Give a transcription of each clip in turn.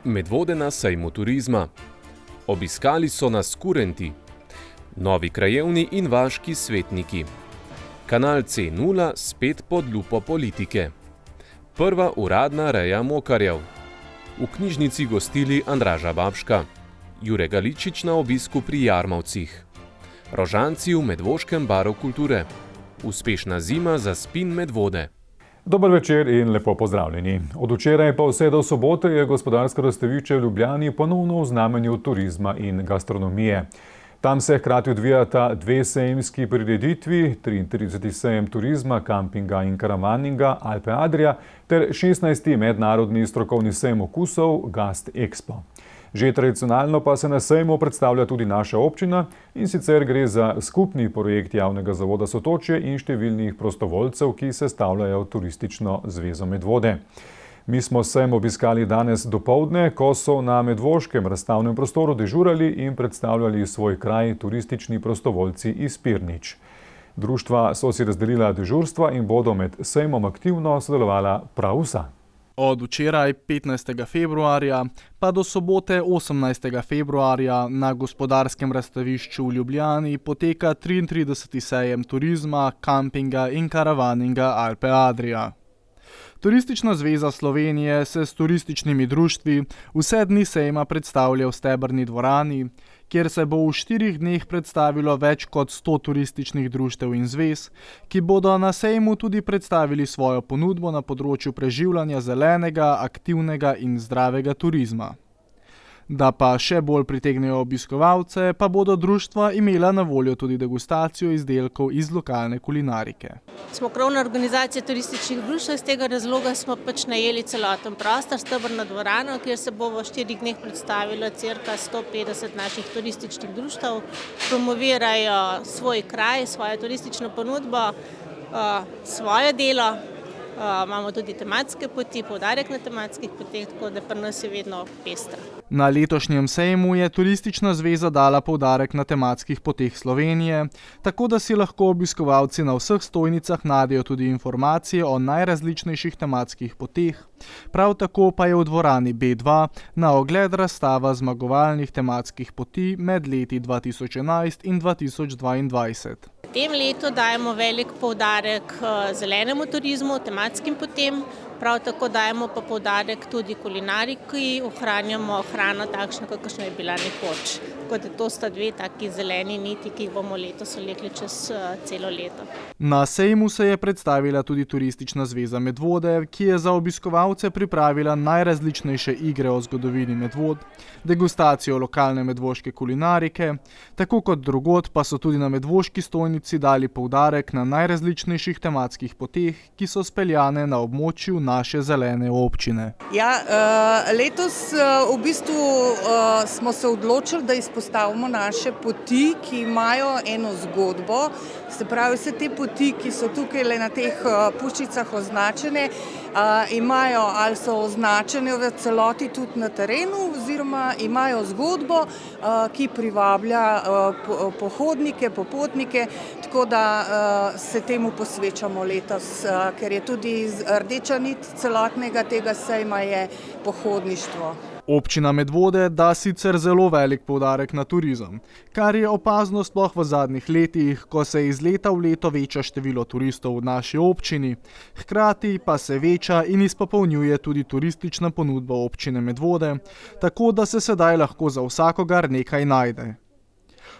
Medvode na sejmu turizma. Obiskali so nas kurenti. Novi krajevni in vaški svetniki. Kanal C0 spet pod lupo politike. Prva uradna reja mokarjev. V knjižnici gostili Andraža Babška. Jure Galičič na obisku pri Jarmovcih. Rožanci v Medvoškem baru kulture. Uspešna zima za spin Medvode. Dober večer in lepo pozdravljeni. Od včeraj pa vse do sobote je gospodarsko razstavišče v Ljubljani ponovno v znamenju turizma in gastronomije. Tam se hkrati odvijata dve sejemski prireditvi, 33. sejem turizma, kampinga in karavaninga Alpe Adria ter 16. mednarodni strokovni sejem okusov Gast Expo. Že tradicionalno pa se na sejmu predstavlja tudi naša občina, in sicer gre za skupni projekt Javnega zavoda Sotočje in številnih prostovoljcev, ki sestavljajo Turistično zvezo Medvode. Mi smo sejem obiskali danes dopoldne, ko so na medvoškem razstavnem prostoru dežurali in predstavljali svoj kraj turistični prostovoljci iz Pirnič. Društva so si razdelila dežurstva in bodo med sejmom aktivno sodelovala prav vsa. Od včeraj 15. februarja pa do sobote 18. februarja na gospodarskem razstavišču v Ljubljani poteka 33. sejem turizma, kampinga in karavaninga Alpe Adria. Turistična zveza Slovenije se s turističnimi društvi vse dni sejma predstavlja v Stebrni dvorani, kjer se bo v 4 dneh predstavilo več kot 100 turističnih društev in zvez, ki bodo na sejmu tudi predstavili svojo ponudbo na področju preživljanja zelenega, aktivnega in zdravega turizma. Da pa še bolj pritegnejo obiskovalce, pa bodo društva imela na voljo tudi degustacijo izdelkov iz lokalne kulinarike. Smo krovna organizacija turističnih društev, iz tega razloga smo najeli celoten prostor, Stebrno dvorano, kjer se bo v 4 dneh predstavilo cirka 150 naših turističnih društev. Promovirajo svoj kraj, svojo turistično ponudbo, svoje delo. Imamo tudi tematske poti, poudarek na tematskih poteh, tako da pri nas je vedno pestro. Na letošnjem sejmu je Turistična zveza dala poudarek na tematskih poteh Slovenije, tako da si lahko obiskovalci na vseh stojnicah najdejo tudi informacije o najrazličnejših tematskih poteh. Prav tako pa je v dvorani B2 na ogled razstava zmagovalnih tematskih poti med leti 2011 in 2022. V tem letu dajemo velik poudarek zelenemu turizmu, tematskim potem, prav tako dajemo pa poudarek tudi kulinariki, ohranjamo hrano takšno, kakršna je bila nekoč. Tako da to sta dve taki zeleni niti, ki jih bomo letos vlekli čez celo leto. Na sejmu se je predstavila tudi Turistična zveza Medvode, ki je za obiskovalce pripravila najrazličnejše igre o zgodovini Medvod, degustacijo lokalne medvoške kulinarike, tako kot drugod pa so tudi na medvoški stojnici dali poudarek na najrazličnejših tematskih poteh, ki so speljane na območju naše zelene občine. Ja, letos v bistvu smo se odločili, da izpostavimo naše poti, ki imajo eno zgodbo. Se pravi, vse te poti, ki so tukaj le na teh puščicah označene, imajo ali so označene v celoti tudi na terenu, oziroma imajo zgodbo, ki privablja pohodnike, popotnike, tako da se temu posvečamo letos, ker je tudi rdeča nit celotnega tega sejma je pohodništvo. Občina Medvode da sicer zelo velik poudarek na turizem, kar je opazno sploh v zadnjih letih, ko se iz leta v leto veča število turistov v naši občini, hkrati pa se veča in izpopolnjuje tudi turistična ponudba občine Medvode, tako da se sedaj lahko za vsakogar nekaj najde.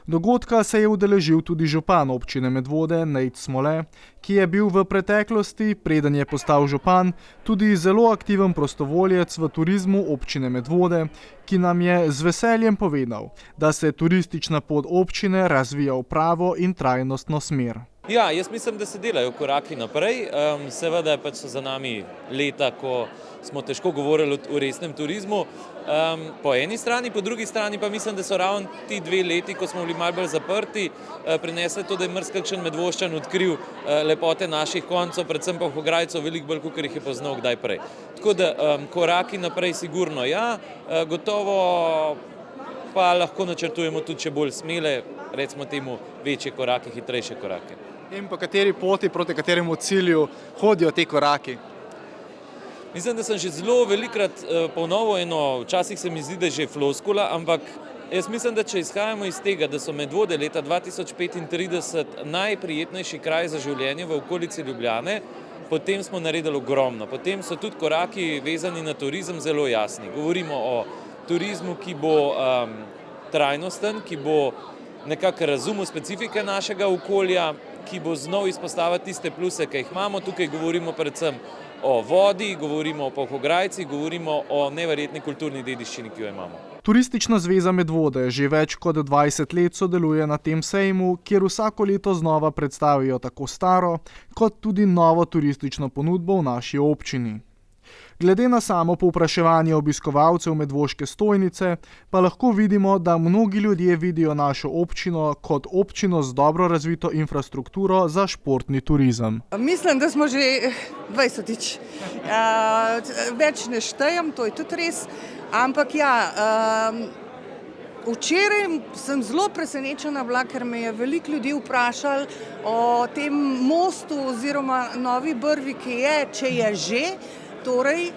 Dogodka se je udeležil tudi župan občine Medvode, Nejc Smole, ki je bil v preteklosti, preden je postal župan, tudi zelo aktiven prostovoljec v turizmu občine Medvode, ki nam je z veseljem povedal, da se turistična pot občine razvija v pravo in trajnostno smer. Ja, jaz mislim, da se delajo koraki naprej. Seveda pač so za nami leta, ko smo težko govorili o resnem turizmu. Po eni strani, po drugi strani pa mislim, da so ravno ti 2 leti, ko smo bili malo bolj zaprti, prinesli to, da je marsikakšen Medvoščan odkril lepote naših koncev, predvsem pa Hograjcev, veliko bolj, kakor jih je poznal kdaj prej. Tako da koraki naprej sigurno ja, gotovo pa lahko načrtujemo tudi še bolj smele, recimo temu večje korake, hitrejše korake. In po kateri poti, proti kateremu cilju hodijo te koraki? Mislim, da sem že zelo velikokrat ponovil eno, včasih se mi zdi, da je že floskula, ampak jaz mislim, da če izhajamo iz tega, da so Medvode leta 2035 najprijetnejši kraj za življenje v okolici Ljubljane, potem smo naredili ogromno. Potem so tudi koraki vezani na turizem zelo jasni. Govorimo o turizmu, ki bo trajnosten, ki bo nekako razumel specifike našega okolja, ki bo znov izpostavil tiste pluse, ki jih imamo. Tukaj govorimo predvsem o vodi, govorimo o Polhograjcih, govorimo o neverjetni kulturni dediščini, ki jo imamo. Turistična zveza Medvode že več kot 20 let sodeluje na tem sejmu, kjer vsako leto znova predstavijo tako staro, kot tudi novo turistično ponudbo v naši občini. Glede na samo povpraševanje obiskovalcev Medvoške stojnice, pa lahko vidimo, da mnogi ljudje vidijo našo občino kot občino z dobro razvito infrastrukturo za športni turizem. Mislim, da smo že 20-tič. Več ne štejem, to je tudi res, ampak včeraj sem zelo presenečena bila, ker me je veliko ljudi vprašali o tem mostu oziroma Novi Brvi, ki je, če je že. Torej,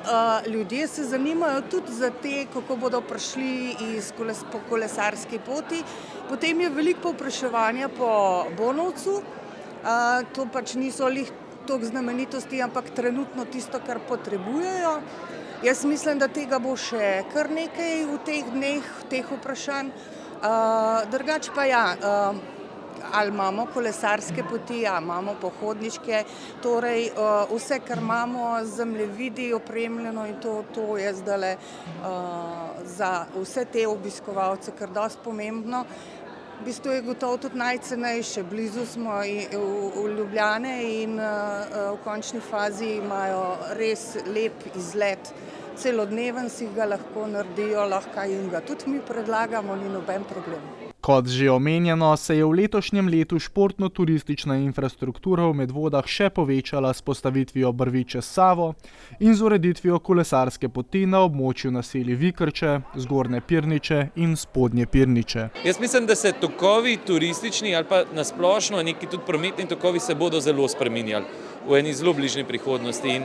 ljudje se zanimajo tudi za te, kako bodo prišli po kolesarski poti. Potem je veliko povpraševanja po Bonovcu. To pač niso lih toliko znamenitosti, ampak trenutno tisto, kar potrebujejo. Jaz mislim, da tega bo še kar nekaj v teh dneh, teh vprašanj. Drugače pa ali imamo kolesarske poti, imamo pohodniške, torej vse, kar imamo, zemljevidi opremljeno in to je zdajle za vse te obiskovalce kar dosti pomembno. V bistvu je gotovo tudi najcenejše, blizu smo v Ljubljane in v končni fazi imajo res lep izlet. Celodneven si ga lahko naredijo, lahko jim ga tudi mi predlagamo, ni noben problem. Kot že omenjeno, se je v letošnjem letu športno-turistična infrastruktura v Medvodah še povečala s postavitvijo brvi čez Savo in z ureditvijo kolesarske poti na območju naselij Vikrče, Zgornje Pirniče in Spodnje Pirniče. Jaz mislim, da se tokovi turistični ali pa nasplošno neki tudi prometni tokovi se bodo zelo spreminjali v eni zelo bližnji prihodnosti. In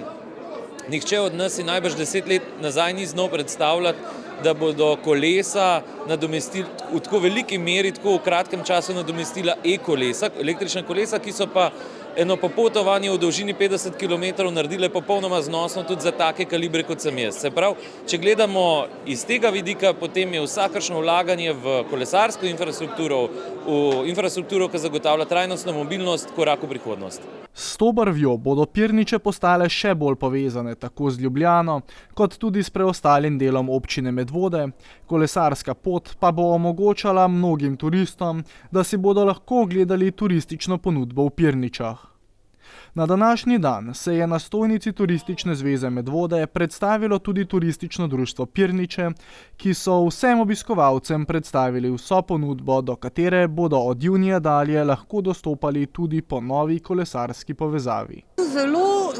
nihče od nas si najbrž 10 let nazaj ni znal predstavljati, da bodo kolesa nadomestili v tako veliki meri, tako v kratkem času nadomestila e-kolesa, električna kolesa, ki so pa eno popotovanje v dolžini 50 km naredile popolnoma znosno tudi za take kalibre, kot sem jaz. Se pravi, če gledamo iz tega vidika, potem je vsakršno vlaganje v kolesarsko infrastrukturo, v infrastrukturo, ki zagotavlja trajnostno mobilnost, korak v prihodnost. S to brvjo bodo Pirniče postale še bolj povezane tako z Ljubljano, kot tudi s preostalim delom občine Medvode. Kolesarska pot pa bo omogočala mnogim turistom, da si bodo lahko ogledali turistično ponudbo v Pirničah. Na današnji dan se je na stojnici Turistične zveze Medvode predstavilo tudi turistično društvo Pirniče, ki so vsem obiskovalcem predstavili vso ponudbo, do katere bodo od junija dalje lahko dostopali tudi po novi kolesarski povezavi.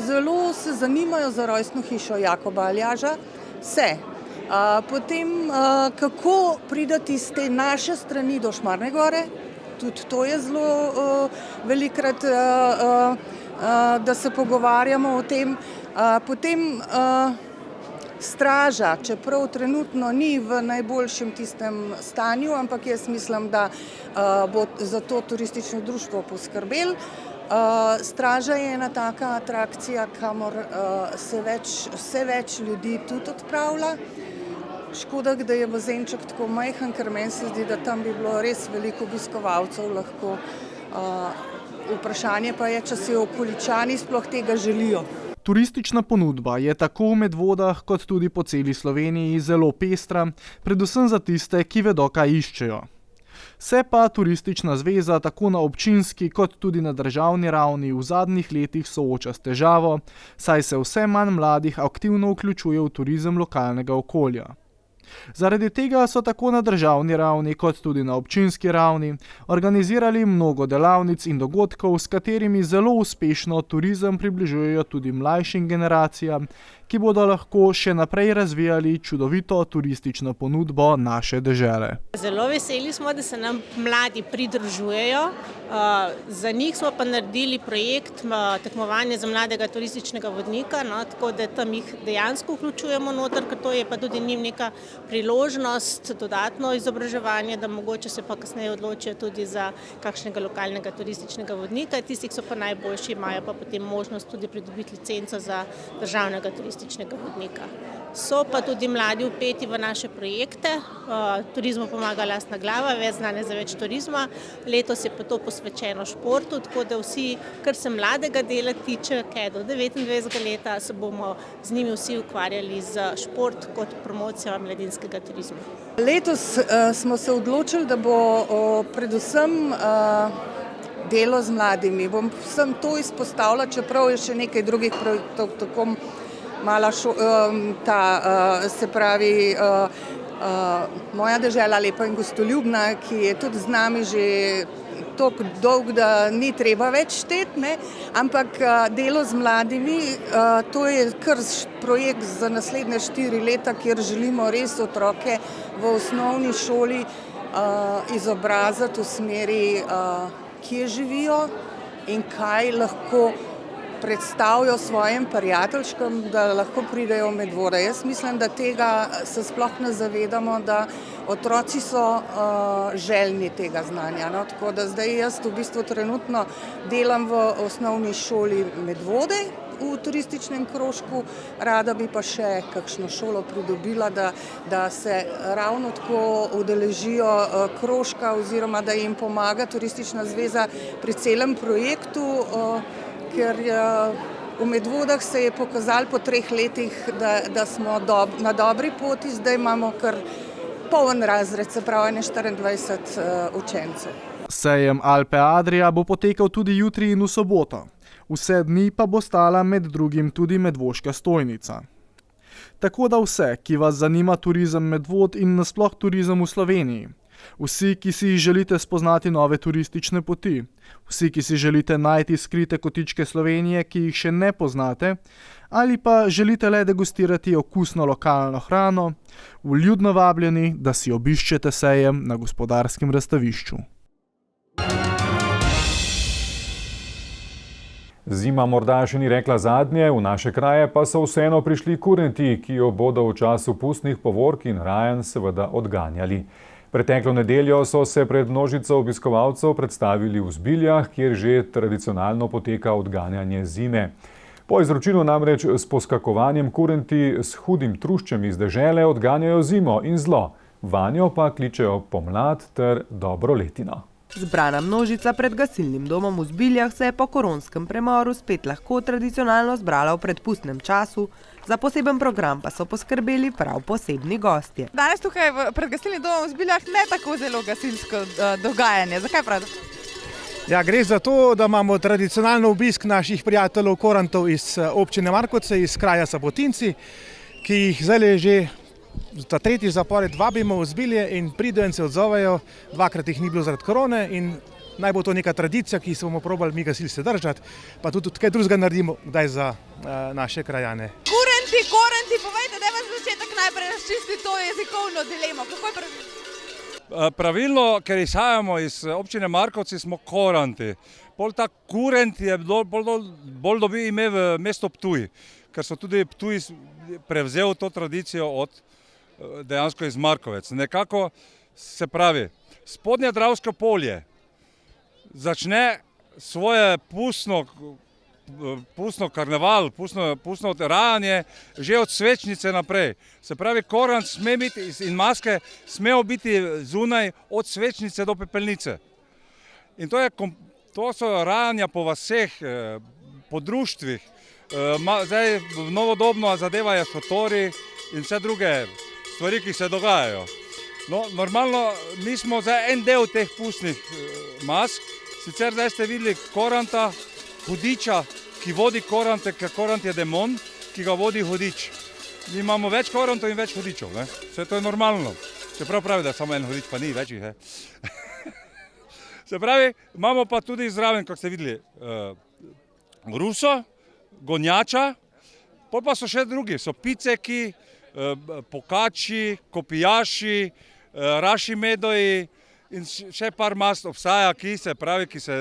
Zelo se zanimajo za rojstno hišo Jakoba Aljaža. Potem, kako pridati iz te naše strani do Šmarne gore, tudi to je zelo velikokrat, da se pogovarjamo o tem. Potem straža, čeprav trenutno ni v najboljšem tistem stanju, ampak jaz mislim, da bo za to turistično društvo poskrbel. Straža je ena taka atrakcija, kamor vse več ljudi tudi odpravlja. Škoda, da je bazenček tako majhen, ker meni se zdi, da tam bi bilo res veliko obiskovalcev lahko. Vprašanje pa je, če si okoličani sploh tega želijo. Turistična ponudba je tako v Medvodah kot tudi po celi Sloveniji zelo pestra, predvsem za tiste, ki vedo, kaj iščejo. Se pa Turistična zveza tako na občinski kot tudi na državni ravni v zadnjih letih sooča s težavo, saj se vse manj mladih aktivno vključuje v turizem lokalnega okolja. Zaradi tega so tako na državni ravni kot tudi na občinski ravni organizirali mnogo delavnic in dogodkov, s katerimi zelo uspešno turizem približujejo tudi mlajšim generacijam, ki bodo lahko še naprej razvijali čudovito turistično ponudbo naše dežele. Zelo veseli smo, da se nam mladi pridružujejo. Za njih smo pa naredili projekt tekmovanja za mladega turističnega vodnika, no, tako da tam jih dejansko vključujemo noter, ker to je pa tudi njim neka priložnost, dodatno izobraževanje, da mogoče se pa kasneje odločijo tudi za kakšnega lokalnega turističnega vodnika. Tisti, ki so pa najboljši, imajo pa potem možnost tudi pridobiti licenco za državnega turističnega vodnika. So pa tudi mladi vpeti v naše projekte. Turizmu pomaga lastna glava, več znanja za več turizma. Letos je pa to posvečeno športu, tako da vsi, kar se mladega dela tiče, kaj do 29. leta, se bomo z njimi vsi ukvarjali z šport kot promocijo mladinskega turizma. Letos smo se odločili, da bo predvsem delo z mladimi. Bom sem to izpostavila, čeprav je še nekaj drugih projektov, tako mala se pravi Moja dežela lepa in gostoljubna, ki je tudi z nami že toliko dolg, da ni treba več šteti, ne? Ampak delo z mladimi, to je kar projekt za naslednje 4 leta, kjer želimo res otroke v osnovni šoli izobraziti v smeri, kje živijo in kaj lahko predstavijo svojim prijateljčkom, da lahko pridejo v Medvode. Jaz mislim, da tega se sploh ne zavedamo, da otroci so željni tega znanja. No? Tako da zdaj jaz v bistvu trenutno delam v osnovni šoli Medvode v turističnem krožku, rada bi pa še kakšno šolo pridobila, da se ravno tako udeležijo krožka oziroma da jim pomaga Turistična zveza pri celem projektu, ker v Medvodah se je pokazalo po 3 letih, da smo na dobri poti, zdaj imamo kar poln razred, se pravi 24 učencev. Sejem Alpe Adria bo potekal tudi jutri in v soboto. Vse dni pa bo stala med drugim tudi medvoška stojnica. Tako da vse, ki vas zanima turizem Medvod in nasploh turizem v Sloveniji, vsi, ki si želite spoznati nove turistične poti, vsi, ki si želite najti skrite kotičke Slovenije, ki jih še ne poznate, ali pa želite le degustirati okusno lokalno hrano, vljudno vabljeni, da si obiščete sejem na Gospodarskem razstavišču. Zima morda še ni rekla zadnje, v naše kraje pa so vseeno prišli kurenti, ki jo bodo v času pustnih povork in rajanj seveda odganjali. Preteklo nedeljo so se pred množico obiskovalcev predstavili v Zbiljah, kjer že tradicionalno poteka odganjanje zime. Po izročilu namreč s poskakovanjem kurenti s hudim truščem iz dežele odganjajo zimo in zlo, vanjo pa kličejo pomlad ter dobro letino. Zbrana množica pred gasilnim domom v Zbiljah se je po koronskem premoru spet lahko tradicionalno zbrala v predpustnem času, za poseben program pa so poskrbeli prav posebni gostje. Danes tukaj pred gasilnim domom v Zbiljah ne tako zelo gasilsko dogajanje. Zakaj pravzaprav? Ja, gre za to, da imamo tradicionalno obisk naših prijateljev korantov iz občine Markovce, iz kraja Sabotinci, ki jih zdaj že ta 3. zapored vabimo v Zbilje in pridejo in se odzovejo. 2-krat jih ni bilo zaradi korone in naj bo to neka tradicija, ki se bomo probali mi gasilci držati, pa tudi kaj drugega naredimo kdaj za naše krajane. Kurenti, povejte, da je vas začetek najprej razčisti to jezikovno dilemo. Kako je pravilno? Pravilno, ker izhajamo iz občine Markovci, smo koranti. Pol ta kurent je bolj dobil ime v mesto Ptuj, ker so tudi Ptuj prevzel to tradicijo od dejansko iz Markovec. Nekako se pravi, spodnje Dravsko polje začne svoje pustno karneval, pustno rajanje že od svečnice naprej. Se pravi, korant sme biti in maske smejo biti zunaj od svečnice do pepelnice. In to so rajanja po vaseh, po društvih. Zdaj novodobno zadevajo šotori in vse druge stvari, ki se dogajajo. No, normalno, mi smo zdaj en del teh pustnih mask, sicer zdaj ste videli koranta, hudiča, ki vodi korante, ker korant je demon, ki ga vodi hudič. Mi imamo več korantov in več hudičov, ne? Vse to je normalno. Čeprav pravi, da samo en hudič, pa ni več jih. Se pravi, imamo pa tudi zraven, kako ste videli, ruso, gonjača, Pol pa so še drugi, so piceki, pokači, kopijaši, raši medoji in še par mast obstaja, ki se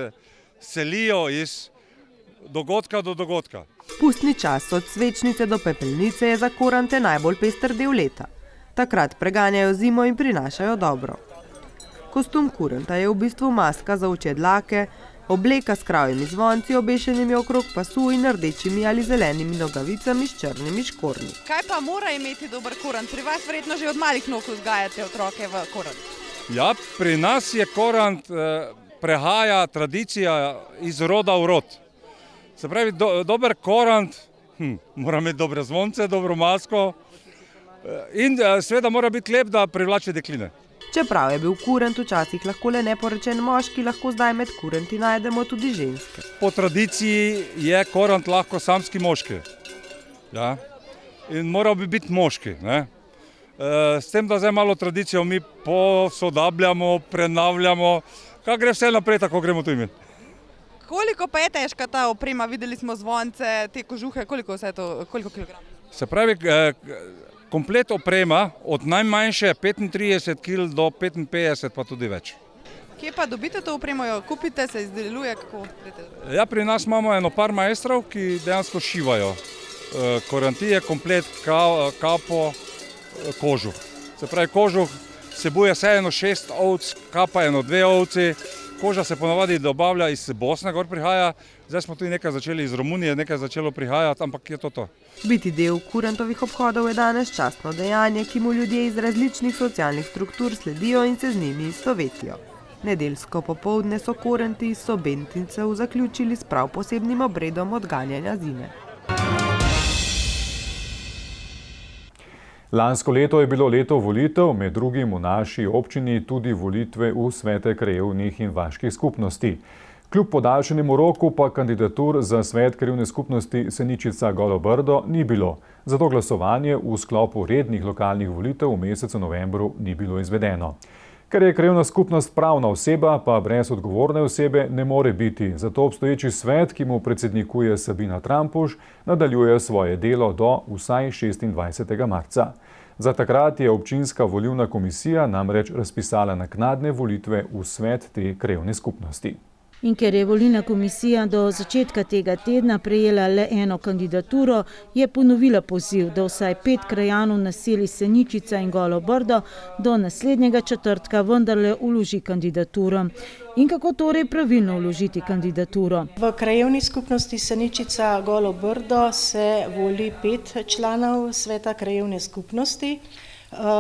selijo iz dogodka do dogodka. Pustni čas od svečnice do pepelnice je za kurante najbolj pester del leta. Takrat preganjajo zimo in prinašajo dobro. Kostum kuranta je v bistvu maska za ovčje dlake, obleka s kravjimi zvonci, obešenimi okrog pasu in rdečimi ali zelenimi nogavicami s črnimi škornji. Kaj pa mora imeti dober kurant? Pri vas verjetno že od malih nog vzgajate otroke v kurant. Ja, pri nas je kurant prehaja tradicija iz roda v rod. Se pravi, dober kurant mora imeti dobre zvonce, dobro masko in seveda mora biti lep, da privlači dekline. Čeprav je bil kurent včasih lahko le neporočen moški, lahko zdaj med kurenti najdemo tudi ženske. Po tradiciji je kurant lahko samski moški. Ja? In moral bi biti moški. Ne? S tem, da zdaj malo tradicijo mi posodabljamo, prenavljamo, kaj gre vse naprej, tako gremo tu imeti. Koliko pa je težka ta oprema? Videli smo zvonce, te kožuhe, koliko kilogramov? Se pravi, komplet oprema od najmanjše 35 kg do 55 pa tudi več. Kje pa dobite to opremo? Jo kupite, se izdeluje? Kako? Ja, pri nas imamo eno par majstrov, ki dejansko šivajo kurantije, komplet, kapo, kožuh. Se pravi, kožuh vsebuje vse 6 ovc, kapa 2 ovci. Koža se ponavadi dobavlja iz Bosne, gor prihaja. Zdaj smo tudi nekaj začeli iz Romunije, nekaj začelo prihajati, ampak je to. Biti del kurantovih obhodov je danes častno dejanje, ki mu ljudje iz različnih socialnih struktur sledijo in se z njimi istovetijo. Nedeljsko popoldne so kuranti iz Sobentincev zaključili s prav posebnim obredom odganjanja zime. Lansko leto je bilo leto volitev, med drugim v naši občini tudi volitve v svete krajevnih in vaških skupnosti. Kljub podaljšanemu roku pa kandidatur za svet krajevne skupnosti Seničica Golo Brdo ni bilo. Zato glasovanje v sklopu rednih lokalnih volitev v mesecu novembru ni bilo izvedeno. Ker je krajevna skupnost pravna oseba, pa brez odgovorne osebe ne more biti. Zato obstoječi svet, ki mu predsednikuje Sabina Trampuš, nadaljuje svoje delo do vsaj 26. marca. Za takrat je občinska volilna komisija namreč razpisala naknadne volitve v svet te krajevne skupnosti. In ker je volilna komisija do začetka tega tedna prejela le eno kandidaturo, je ponovila poziv, da vsaj 5 krajanov naselij Seničica in Golo Brdo do naslednjega četrtka vendarle vloži kandidaturo. In kako torej pravilno vložiti kandidaturo? V krajevni skupnosti Seničica Golo Brdo se voli 5 članov sveta krajevne skupnosti.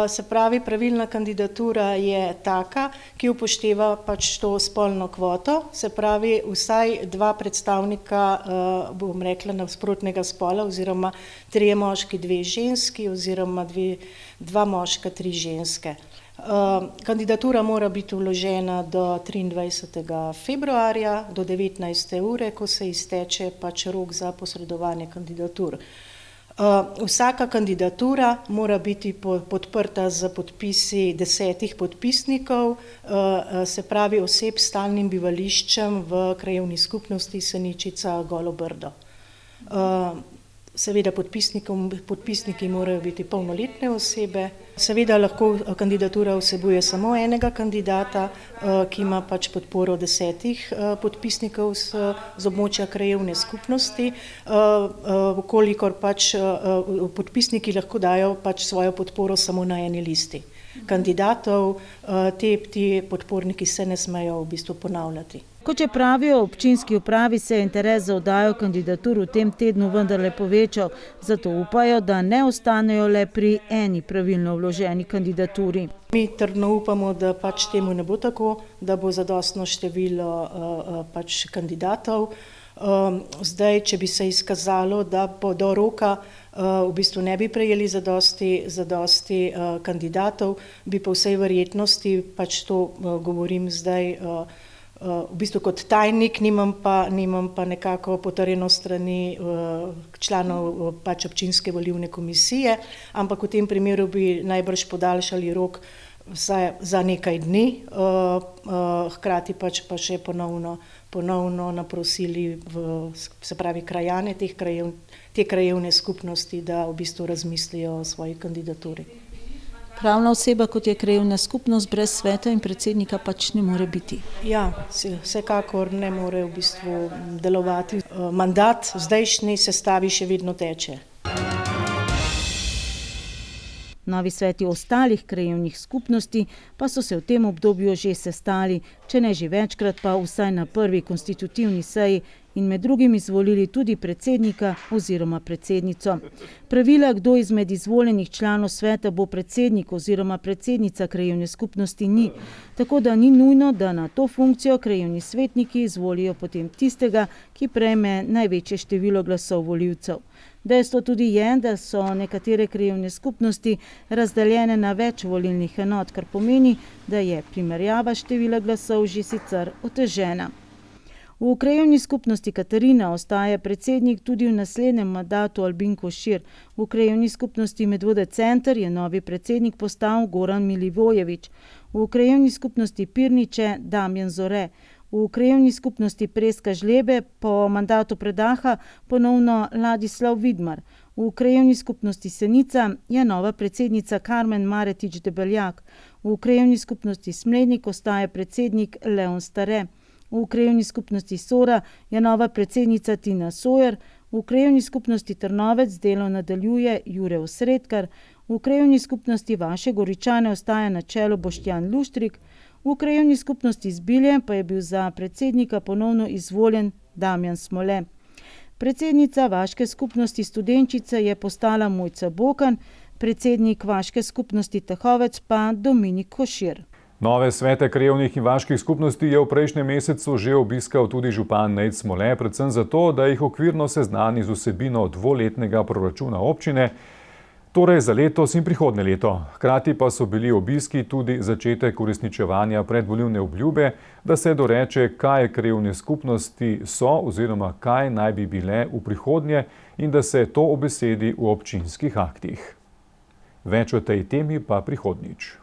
Se pravi, pravilna kandidatura je taka, ki upošteva pač to spolno kvoto, se pravi vsaj 2 predstavnika, bom rekla, nasprotnega spola oziroma 3 moški, 2 ženski oziroma 2 moška, 3 ženske. Kandidatura mora biti vložena do 23. februarja do 19. ure, ko se izteče pač rok za posredovanje kandidatur. Vsaka kandidatura mora biti podprta z podpisi 10 podpisnikov, se pravi oseb s stalnim bivališčem v krajevni skupnosti Seničica Golo Brdo. Seveda podpisniki morajo biti polnoletne osebe. Seveda lahko kandidatura vsebuje samo enega kandidata, ki ima pač podporo 10 podpisnikov z območja krajevne skupnosti. Kolikor pač podpisniki lahko dajo pač svojo podporo samo na eni listi kandidatov, ti podporniki se ne smejo v bistvu ponavljati. Kot je pravijo v občinski upravi, se je interes za oddajo kandidatur v tem tednu vendarle povečal, zato upajo, da ne ostanejo le pri eni pravilno vloženi kandidaturi. Mi trdno upamo, da pač temu ne bo tako, da bo zadostno število pač kandidatov. Zdaj, če bi se izkazalo, da do roka v bistvu ne bi prejeli zadosti kandidatov, bi po vsej verjetnosti, pač to govorim zdaj, v bistvu kot tajnik, nimam pa nekako potrjeno strani članov pač občinske volilne komisije, ampak v tem primeru bi najbrž podaljšali rok vsaj za nekaj dni, hkrati pa še ponovno naprosili se pravi krajane te krajevne skupnosti, da v bistvu razmislijo o svoji kandidaturi. Pravna oseba, kot je krajevna skupnost, brez sveta in predsednika pač ne more biti. Ja, vsekakor ne more v bistvu delovati. Mandat v zdajšnji sestavi še vedno teče. Novi sveti ostalih krajevnih skupnosti pa so se v tem obdobju že sestali, če ne že večkrat, pa vsaj na prvi konstitutivni seji in med drugim izvolili tudi predsednika oziroma predsednico. Pravila, kdo izmed izvoljenih članov sveta bo predsednik oziroma predsednica krajevne skupnosti, ni, tako da ni nujno, da na to funkcijo krajevni svetniki izvolijo potem tistega, ki prejme največje število glasov volivcev. Dejstvo tudi je, da so nekatere krajevne skupnosti razdeljene na več volilnih enot, kar pomeni, da je primerjava števila glasov že sicer otežena. V krajevni skupnosti Katarina ostaja predsednik tudi v naslednjem mandatu Albin Košir. V krajevni skupnosti Medvode center je novi predsednik postal Goran Milivojević. V krajevni skupnosti Pirniče Damjan Zore. V krajevni skupnosti Preska Žlebe po mandatu Predaha ponovno Ladislav Vidmar. V krajevni skupnosti Senica je nova predsednica Karmen Maretič Debeljak. V krajevni skupnosti Smlednik ostaja predsednik Leon Stare. V krajevni skupnosti Sora je nova predsednica Tina Sojer. V krajevni skupnosti Trnovec delo nadaljuje Jure Osredkar. V krajevni skupnosti Vaše Goričane ostaja na čelu Boštjan Luštrik. V krajevni skupnosti Zbilje pa je bil za predsednika ponovno izvoljen Damjan Smole. Predsednica Vaške skupnosti Studenčice je postala Mojca Bokan, predsednik Vaške skupnosti Tahovec pa Dominik Košir. Nove svete krajevnih in vaških skupnosti je v prejšnjem mesecu že obiskal tudi župan Nejc Smole, predvsem zato, da jih okvirno seznani z vsebino dvoletnega proračuna občine, torej za letos in prihodnje leto. Hkrati pa so bili obiski tudi začetek uresničevanja predvolilne obljube, da se doreče, kaj krajevne skupnosti so oziroma kaj naj bi bile v prihodnje in da se to obesedi v občinskih aktih. Več o tej temi pa prihodnjič.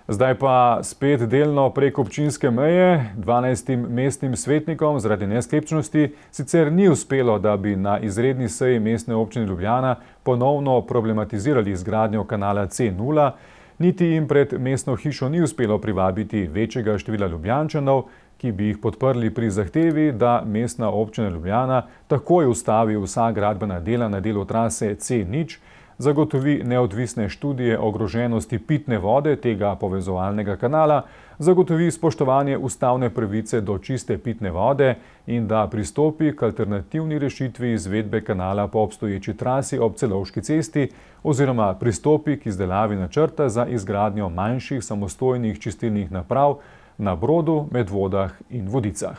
Zdaj pa spet delno prek občinske meje. 12 mestnim svetnikom zaradi nesklepčnosti sicer ni uspelo, da bi na izredni seji mestne občine Ljubljana ponovno problematizirali izgradnjo kanala C0, niti jim pred mestno hišo ni uspelo privabiti večjega števila Ljubljančanov, ki bi jih podprli pri zahtevi, da mestna občina Ljubljana takoj ustavi vsa gradbena dela na delu trase C0, zagotovi neodvisne študije o ogroženosti pitne vode tega povezovalnega kanala, zagotovi spoštovanje ustavne pravice do čiste pitne vode in da pristopi k alternativni rešitvi izvedbe kanala po obstoječi trasi ob Celovški cesti oziroma pristopi k izdelavi načrta za izgradnjo manjših samostojnih čistilnih naprav na Brodu, Medvodah in Vodicah.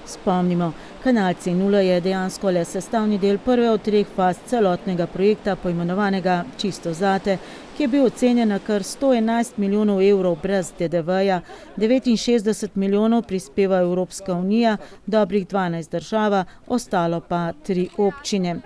Spomnimo, kanal C0 je dejansko le sestavni del prve od 3 faz celotnega projekta poimenovanega Čisto zate, ki je bil ocenjen na kar 111 milijonov evrov brez DDV-ja, 69 milijonov prispeva Evropska unija, dobrih 12 država, ostalo pa 3 občine.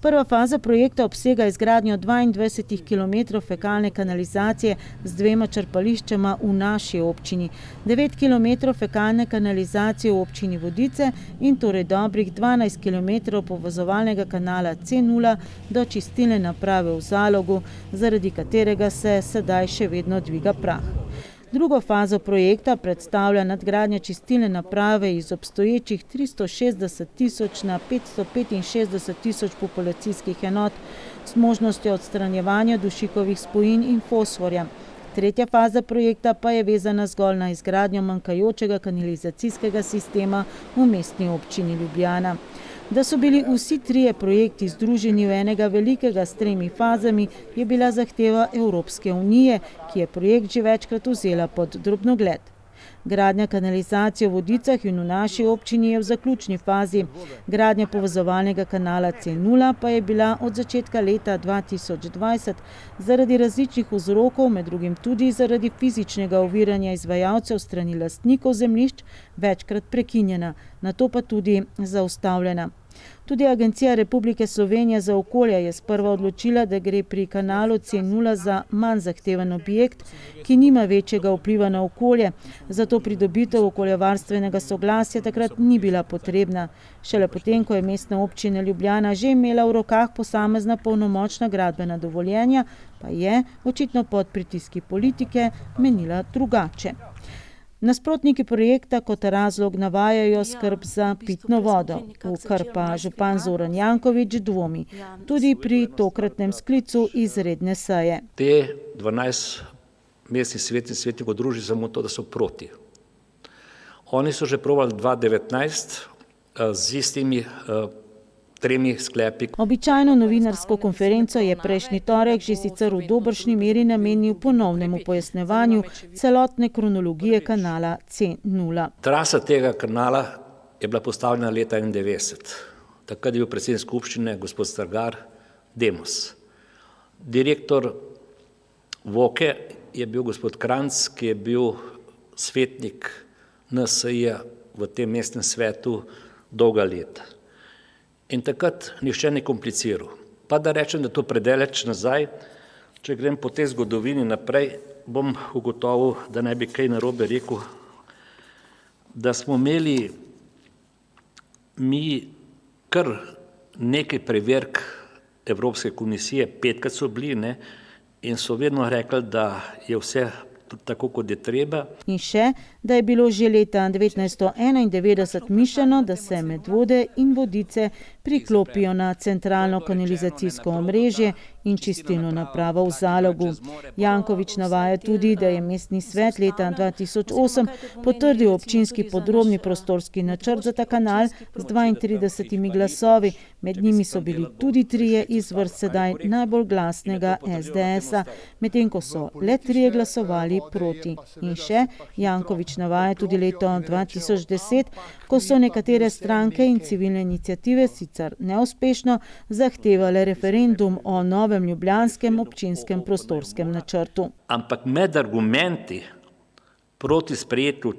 Prva faza projekta obsega izgradnjo 22 km fekalne kanalizacije z 2 črpališčema v naši občini, 9 km fekalne kanalizacije v občini Vodice in torej dobrih 12 km povezovalnega kanala C0 do čistilne naprave v Zalogu, zaradi katerega se sedaj še vedno dviga prah. Drugo fazo projekta predstavlja nadgradnja čistilne naprave iz obstoječih 360 tisoč na 565 tisoč populacijskih enot s možnostjo odstranjevanja dušikovih spojin in fosforja. Tretja faza projekta pa je vezana zgolj na izgradnjo manjkajočega kanalizacijskega sistema v mestni občini Ljubljana. Da so bili vsi 3 projekti združeni v enega velikega s 3 fazami, je bila zahteva Evropske unije, ki je projekt že večkrat vzela pod drobnogled. Gradnja kanalizacije v Vodicah in v naši občini je v zaključni fazi. Gradnja povezovalnega kanala C0 pa je bila od začetka leta 2020 zaradi različnih vzrokov, med drugim tudi zaradi fizičnega oviranja izvajalcev strani lastnikov zemljišč, večkrat prekinjena, nato pa tudi zaustavljena. Tudi Agencija Republike Slovenije za okolje je sprva odločila, da gre pri kanalu C0 za manj zahteven objekt, ki nima večjega vpliva na okolje, zato pridobitev okoljevarstvenega soglasja takrat ni bila potrebna. Šele potem, ko je Mestna občina Ljubljana že imela v rokah posamezna polnomočna gradbena dovoljenja, pa je, očitno pod pritiski politike, menila drugače. Nasprotniki projekta kot razlog navajajo skrb za pitno vodo, v kar pa župan Zoran Janković dvomi, tudi pri tokratnem sklicu izredne seje. Te 12 mestnih svetnikov druži samo to, da so proti. Oni so že probali 2019 z istimi tremi sklepi. Običajno novinarsko konferenco je prejšnji torek že sicer v dobršni meri namenil ponovnemu pojasnjevanju celotne kronologije kanala C0. Trasa tega kanala je bila postavljena leta 1991. Takrat je bil predsednik skupščine gospod Strgar Demos. Direktor Voke je bil gospod Kranjc, ki je bil svetnik NSI-ja v tem mestnem svetu dolga leta. In takrat nihče ni kompliciral. Pa da rečem, da to predaleč nazaj, če grem po tej zgodovini naprej, bom ugotovil, da ne bi kaj narobe rekel, da smo imeli mi kar nekaj preverk Evropske komisije, 5krat so bili, in so vedno rekli, da je vse tako, kot je treba. In še, da je bilo že leta 1991 mišljeno, da se Medvode in Vodice priklopijo na centralno kanalizacijsko omrežje in čistilno napravo v Zalogu. Janković navaja tudi, da je mestni svet leta 2008 potrdil občinski podrobni prostorski načrt za ta kanal z 32 glasovi, med njimi so bili tudi 3 iz vrst sedaj najbolj glasnega SDS-a, medtem ko so le 3 glasovali proti. In še, Janković navaja tudi leto 2010, ko so nekatere stranke in civilne iniciative sicer neuspešno zahtevale referendum o novem ljubljanskem občinskem prostorskem načrtu. Ampak med argumenti proti sprejetju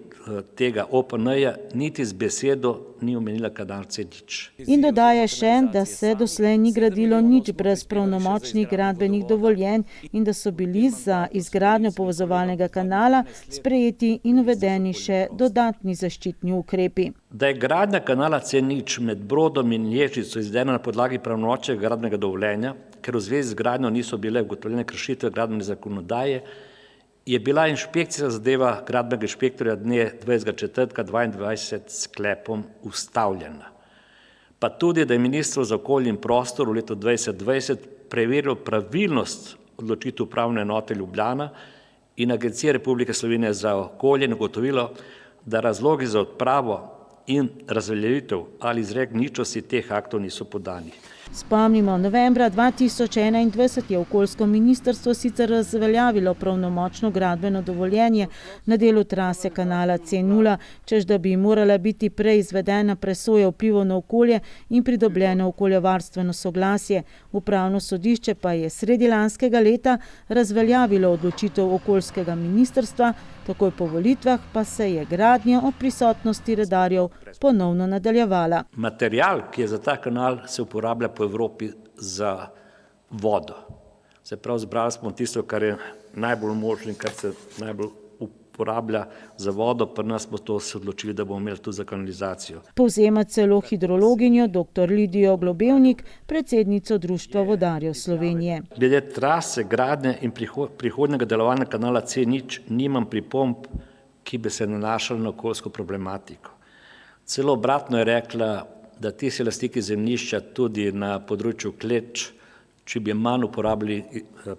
tega OPN-ja niti z besedo ni omenila kanal C0. In dodaja še, da se doslej ni gradilo nič brez pravnomočnih gradbenih dovoljenj in da so bili za izgradnjo povezovalnega kanala sprejeti in uvedeni še dodatni zaščitni ukrepi. Da je gradnja kanala C0 med Brodom in Ježico izvedena na podlagi pravnomočnega gradbenega dovoljenja, ker v zvezi z gradnjo niso bile ugotovljene kršitve gradbene zakonodaje, je bila inšpekcija zadeva gradbenega inšpektorja dne 20.4.2022 sklepom ustavljena. Pa tudi, da je Ministrstvo za okolje in prostor v letu 2020 preverilo pravilnost odločitev upravne enote Ljubljana in Agencije Republike Slovenije za okolje in ugotovilo, da razlogi za odpravo in razveljavitev ali izrek ničnosti teh aktov niso podani. Spomnimo, novembra 2021 je okoljsko ministrstvo sicer razveljavilo pravnomočno gradbeno dovoljenje na delu trase kanala C0, čež da bi morala biti prej izvedena presoja vplivov na okolje in pridobljeno okoljevarstveno soglasje. Upravno sodišče pa je sredi lanskega leta razveljavilo odločitev okoljskega ministrstva, takoj po volitvah pa se je gradnja ob prisotnosti redarjev ponovno nadaljevala. Material, ki je za ta kanal, se uporablja po Evropi za vodo. Se pravi, zbrali smo tisto, kar je najbolj možno in kar se najbolj uporablja za vodo, pri nas smo to se odločili, da bomo imeli tudi za kanalizacijo. Povzema celo hidrologinjo dr. Lidijo Globevnik, predsednico Društva vodarjev Slovenije. Glede trase, gradnje in prihodnjega delovanja kanala C0 nimam pripomb, ki bi se nanašali na okoljsko problematiko. Celo obratno je rekla, da tisti lastniki zemljišča tudi na področju Kleč, če bi manj uporabili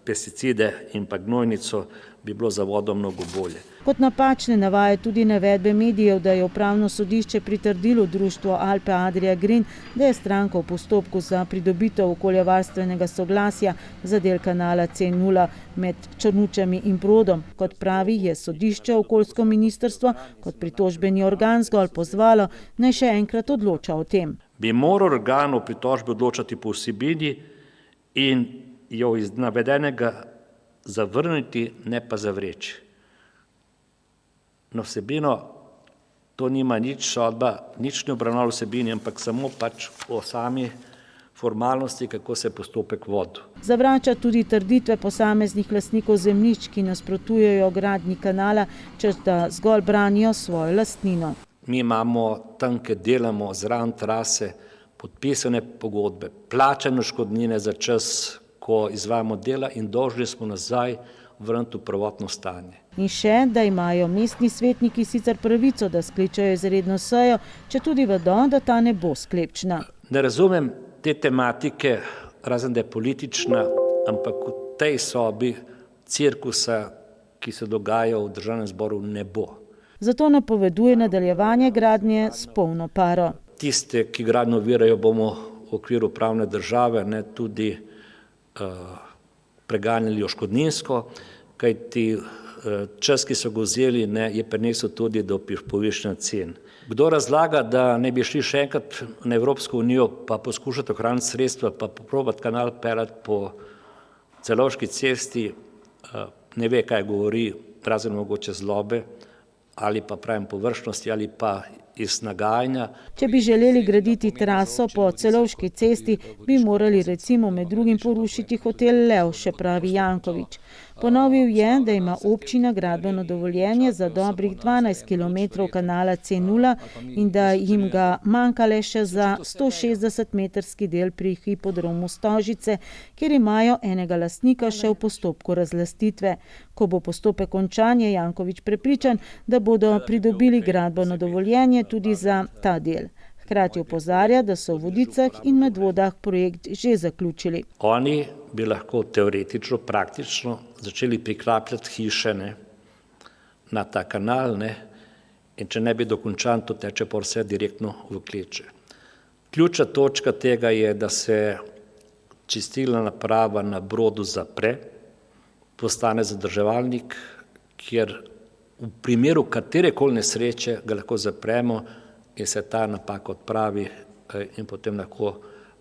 pesticide in pa gnojnico, bi bilo za vodo mnogo bolje. Kot napačne navaja tudi navedbe medijev, da je upravno sodišče pritrdilo društvo Alpe Adria Green, da je stranka v postopku za pridobitev okoljevarstvenega soglasja za del kanala C0 med Črnučami in Brodom. Kot pravi, je sodišče okoljsko ministrstvo kot pritožbeni organ zgolj pozvalo, naj še enkrat odloča o tem. Bi moral organ o pritožbi odločati po vsebini in jo iz navedenega zavrniti, ne pa zavreči. Na vsebino to nima nič, sodba nič ne obravnava vsebini, ampak samo pač o sami formalnosti, kako se postopek vodi. Zavrača tudi trditve posameznih lastnikov zemljišč, ki nasprotujejo gradnji kanala, češ da zgolj branijo svojo lastnino. Mi imamo tam, kjer delamo zraven trase, podpisane pogodbe, plačane odškodnine za čas, ko izvajamo dela in dolžni smo nazaj vrniti v prvotno stanje. In še, da imajo mestni svetniki sicer pravico, da skličajo izredno sejo, če tudi vedo, da ta ne bo sklepčna. Ne razumem te tematike, razen da je politična, ampak v tej sobi cirkusa, ki se dogaja v Državnem zboru, ne bo. Zato napoveduje nadaljevanje gradnje s polno paro. Tiste, ki gradnjo ovirajo, bomo v okviru pravne države tudi preganjali odškodninsko, kajti čas, ki so ga vzeli, je prinesel tudi do povišanja cen. Kdo razlaga, da ne bi šli še enkrat na Evropsko unijo, pa poskušati ohraniti sredstva, pa poprobati kanal peljati po Celovški cesti, ne ve, kaj govori, razen mogoče zlobe, ali pa pravim površnosti, ali pa iz nagajanja. Če bi želeli graditi traso po Celovški cesti, bi morali recimo med drugim porušiti hotel Lev, še pravi Janković. Ponovil je, da ima občina gradbeno dovoljenje za dobrih 12 km kanala C0 in da jim ga manjka le še za 160-metrski del pri hipodromu Stožice, kjer imajo enega lastnika še v postopku razlastitve. Ko bo postopek končan, je Janković prepričan, da bodo pridobili gradbeno dovoljenje tudi za ta del. Hkrati opozarja, da so v Vodicah in Medvodah projekt že zaključili. Oni bi lahko teoretično, praktično začeli priklapljati hiše na ta kanal, in če ne bi dokončan, to teče pa vse direktno v Kleče. Ključna točka tega je, da se čistilna naprava na Brodu zapre, postane zadrževalnik, kjer v primeru katerekoli nesreče ga lahko zapremo in se ta napaka odpravi in potem lahko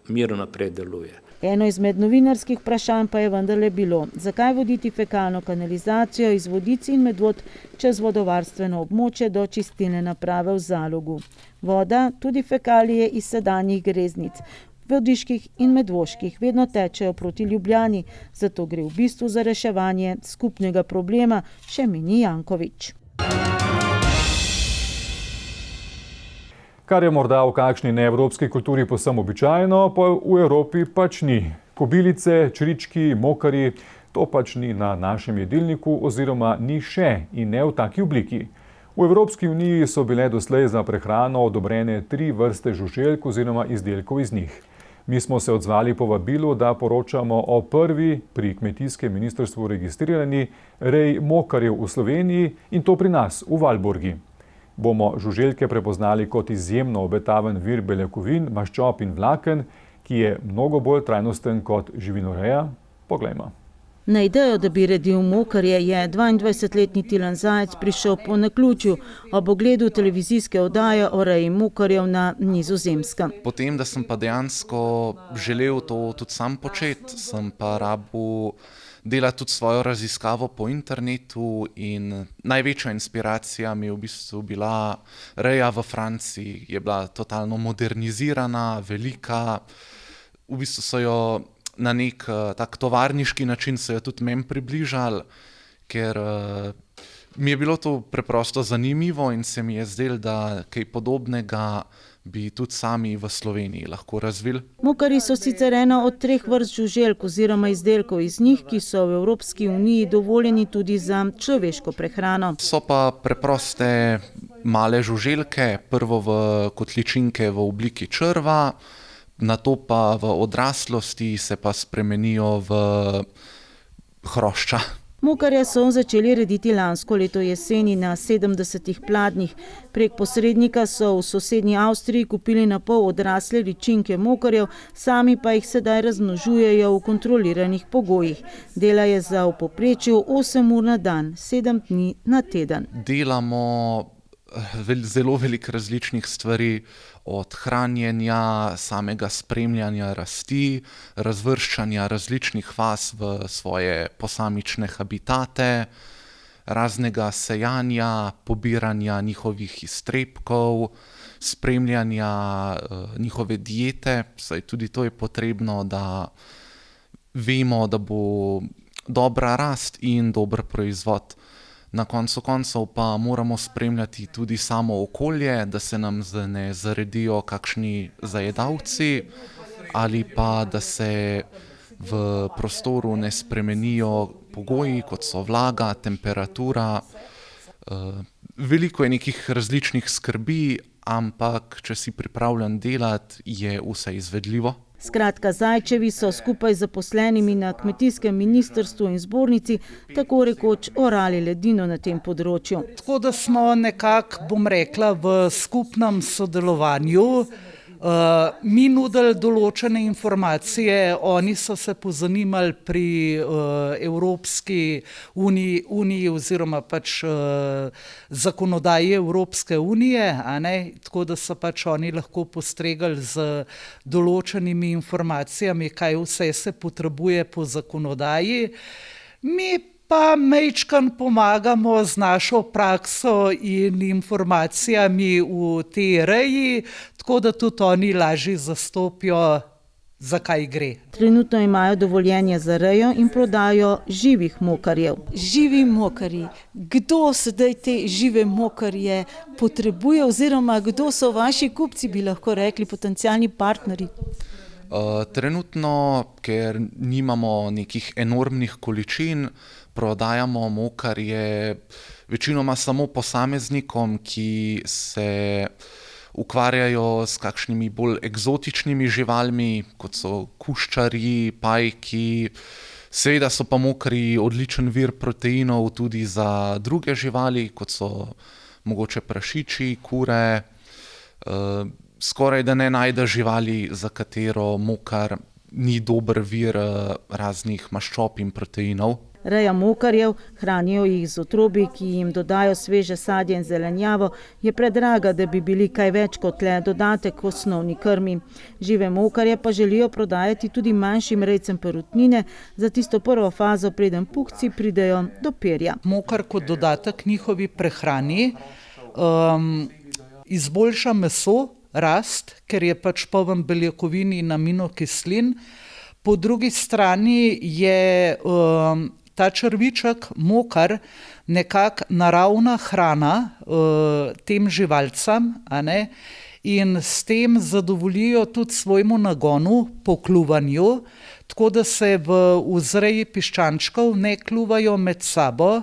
mirno naprej deluje. Eno izmed novinarskih vprašanj pa je vendarle bilo, zakaj voditi fekalno kanalizacijo iz Vodic in Medvod čez vodovarstveno območje do čistilne naprave v Zalogu. Voda, tudi fekalije iz sedanjih greznic, vodiških in medvoških, vedno tečejo proti Ljubljani, zato gre v bistvu za reševanje skupnega problema, še meni Janković. Kar je morda v kakšni neevropski kulturi povsem običajno, pa v Evropi pač ni. Kobilice, črički, mokarji, to pač ni na našem jedilniku oziroma ni še in ne v taki obliki. V Evropski uniji so bile doslej za prehrano odobrene 3 vrste žuželk oziroma izdelkov iz njih. Mi smo se odzvali povabilu, da poročamo o prvi pri kmetijskem ministrstvu registrirani reji mokarjev v Sloveniji in to pri nas, v Valborgi. Bomo žuželke prepoznali kot izjemno obetaven vir beljakovin, maščob in vlaken, ki je mnogo bolj trajnosten kot živinoreja? Poglejmo. Na idejo, da bi redil mokarje, je 22-letni Tilen Zajec prišel po naključju ob ogledu televizijske oddaje o reji mokarjev na Nizozemskem. Potem, da sem pa dejansko želel to tudi sam početi, sem pa rabil delati tudi svojo raziskavo po internetu in največja inspiracija mi je v bistvu bila reja v Franciji. Je bila totalno modernizirana, velika, v bistvu so jo na nek tak tovarniški način se je tudi meni približali, ker mi je bilo to preprosto zanimivo in se mi je zdelo, da kaj podobnega bi tudi sami v Sloveniji lahko razvili. Mokarji so sicer ena od 3 vrst žuželk oziroma izdelkov iz njih, ki so v Evropski uniji dovoljeni tudi za človeško prehrano. So pa preproste male žuželke, prvo v kotličinke v obliki črva, nato pa v odraslosti se pa spremenijo v hrošča. Mokarje so začeli rediti lansko leto jeseni na 70 pladnjih. Prek posrednika so v sosednji Avstriji kupili na pol odrasle ličinke mokarjev, sami pa jih sedaj razmnožujejo v kontroliranih pogojih. Dela je za v povprečju 8 ur na dan, 7 dni na teden. Delamo zelo veliko različnih stvari, od hranjenja, samega spremljanja rasti, razvrščanja različnih faz v svoje posamične habitate, raznega sejanja, pobiranja njihovih iztrebkov, spremljanja njihove diete, saj tudi to je potrebno, da vemo, da bo dobra rast in dober proizvod. Na koncu koncev pa moramo spremljati tudi samo okolje, da se nam ne zaredijo kakšni zajedavci ali pa da se v prostoru ne spremenijo pogoji, kot so vlaga, temperatura. Veliko je nekih različnih skrbi, ampak če si pripravljen delati, je vse izvedljivo. Skratka, Zajčevi so skupaj z zaposlenimi na kmetijskem ministrstvu in zbornici tako rekoč orali ledino na tem področju. Tako da smo nekako, bom rekla, v skupnem sodelovanju mi nudili določene informacije, oni so se pozanimali pri Evropski uniji oziroma pač zakonodaji Evropske unije, tako da so pač oni lahko postregali z določenimi informacijami, kaj vse se potrebuje po zakonodaji. Mi pa majčkan pomagamo z našo prakso in informacijami v tej reji, tako da tudi oni lažje zastopijo, za kaj gre. Trenutno imajo dovoljenje za rejo in prodajo živih mokarjev. Živi mokarji. Kdo sedaj te žive mokarje potrebuje oziroma kdo so vaši kupci, bi lahko rekli, potencialni partnerji? Trenutno, ker nimamo nekih enormnih količin, prodajamo mokarje večinoma samo posameznikom, ki se ukvarjajo s kakšnimi bolj eksotičnimi živalmi, kot so kuščarji, pajki. Seveda so pa mokarji odličen vir proteinov tudi za druge živali, kot so mogoče prašiči, kure. Skoraj da ne najde živali, za katero mokar ni dober vir raznih maščob in proteinov. Reja mokarjev, hranijo jih z otrobi, ki jim dodajo sveže sadje in zelenjavo, je predraga, da bi bili kaj več kot le dodatek k osnovni krmi. Žive mokarje pa želijo prodajati tudi manjšim rejcem perutnine za tisto prvo fazo, preden pukci pridejo do perja. Mokar kot dodatek njihovi prehrani izboljša meso, rast, ker je pač poln beljakovin in aminokislin. Po drugi strani je ta črviček, mokar, nekako naravna hrana tem živalcem, in s tem zadovoljijo tudi svojemu nagonu po kljuvanju, tako da se v vzreji piščančkov ne kljuvajo med sabo,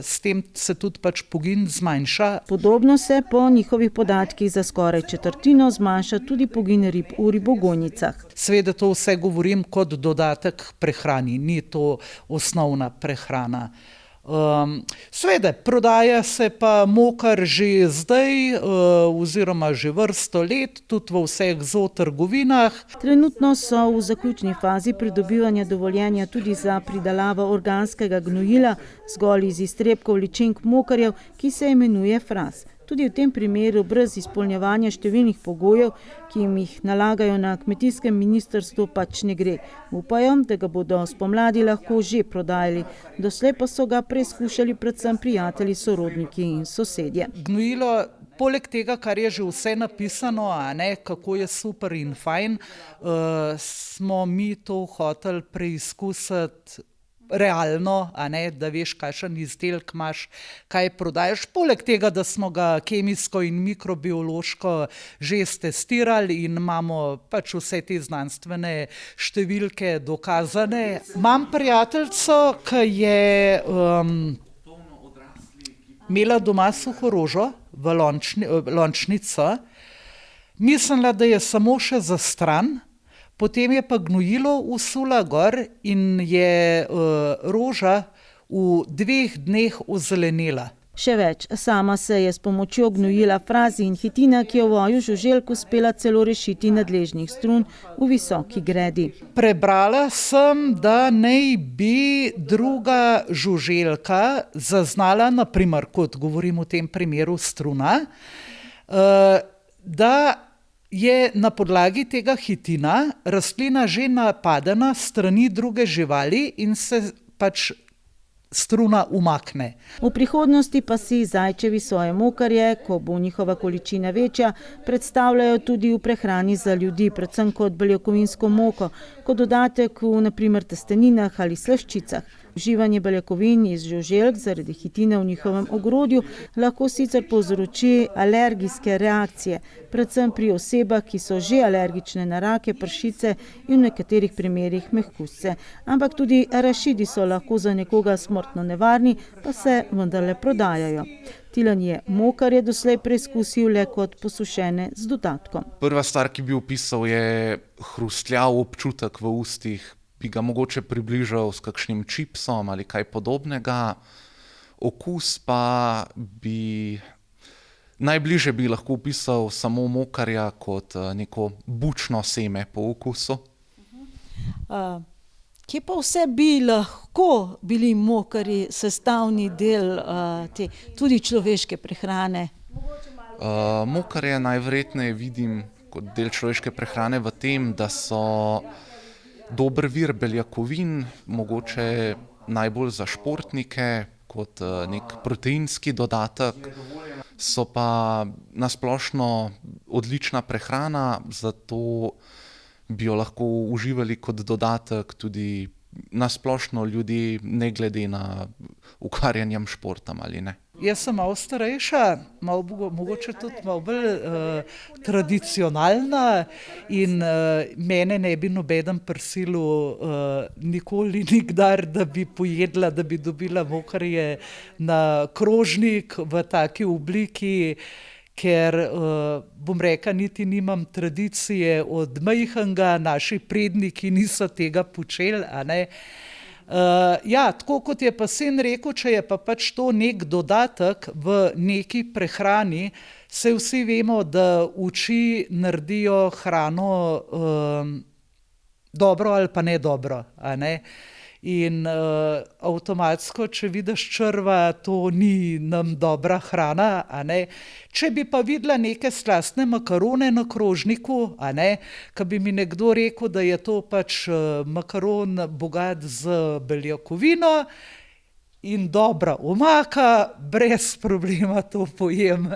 s tem se tudi pač pogin zmanjša. Podobno se po njihovih podatkih za skoraj četrtino zmanjša tudi pogin rib v ribogojnicah. Seveda to vse govorim kot dodatek prehrani, ni to osnovna prehrana. Seveda, prodaja se pa mokar že zdaj oziroma že vrsto let, tudi v vseh zootrgovinah. Trenutno so v zaključni fazi pridobivanja dovoljenja tudi za pridelavo organskega gnojila zgolj iz iztrebkov ličink mokarjev, ki se imenuje fras. Tudi v tem primeru brez izpolnjevanja številnih pogojev, ki jim jih nalagajo na kmetijskem ministrstvu, pač ne gre. Upajo, da ga bodo spomladi lahko že prodajali. Doslej pa so ga preizkušali predvsem prijatelji, sorodniki in sosedje. Gnojilo, poleg tega, kar je že vse napisano, kako je super in fajn, smo mi to hoteli preizkusiti realno, da veš, kakšen izdelek imaš, kaj prodajaš. Poleg tega, da smo ga kemijsko in mikrobiološko že stestirali in imamo pač vse te znanstvene številke dokazane. Imam prijateljico, ki je imela doma suho rožo v lončnico, mislila, da je samo še za stran. Potem je pa gnojilo usula gor in je roža v 2 dneh ozelenela. Še več, sama se je s pomočjo gnojila frazi in hitina, ki je v voju žuželk uspela celo rešiti nadležnih strun v visoki gredi. Prebrala sem, da naj bi druga žuželka zaznala, naprimer, kot govorim v tem primeru struna, da je na podlagi tega hitina rastlina že napadena strani druge živali in se pač struna umakne. V prihodnosti pa si zajčevi svoje mokarje, ko bo njihova količina večja, predstavljajo tudi v prehrani za ljudi, predvsem kot beljakovinsko moko, kot dodatek v naprimer testeninah ali slaščicah. Uživanje beljakovin iz žuželk zaradi hitine v njihovem ogrodju lahko sicer povzroči alergijske reakcije, predvsem pri osebah, ki so že alergične na rake, pršice in v nekaterih primerih mehkužce. Ampak tudi arašidi so lahko za nekoga smrtno nevarni, pa se vendarle prodajajo. Tilen je mokarje doslej preizkusil le kot posušene z dodatkom. Prva stvar, ki bi opisal, je hrustljav občutek v ustih. Bi ga mogoče približal s kakšnim čipsom ali kaj podobnega. Okus pa najbliže bi lahko opisal samo mokarja kot neko bučno seme po okusu. Kje pa vse bi lahko bili mokarji sestavni del te tudi človeške prehrane? Mokarje najverjetneje vidim kot del človeške prehrane v tem, da so dober vir beljakovin, mogoče najbolj za športnike, kot nek proteinski dodatek, so pa nasplošno odlična prehrana, zato bi jo lahko uživali kot dodatek tudi nasplošno ljudje, ne glede na ukvarjanjem športom ali ne. Jaz sem malo starejša, mogoče tudi malo bolj tradicionalna in mene ne bi nobeden prisilil nikoli nikdar, da bi pojedla, da bi dobila mokarje na krožnik v taki obliki, ker bom rekla, niti nimam tradicije od majhnega, naši predniki niso tega počeli, a ne. Ja, tako kot je pa sin rekel, če je pa pač to nek dodatek v neki prehrani, se vsi vemo, da oči naredijo hrano dobro ali pa ne dobro, a ne. In avtomatsko, če vidiš črva, to ni nam dobra hrana, a ne. Če bi pa videla neke slastne makarone na krožniku, a ne, ko bi mi nekdo rekel, da je to pač makaron bogat z beljakovino in dobra omaka, brez problema to pojem.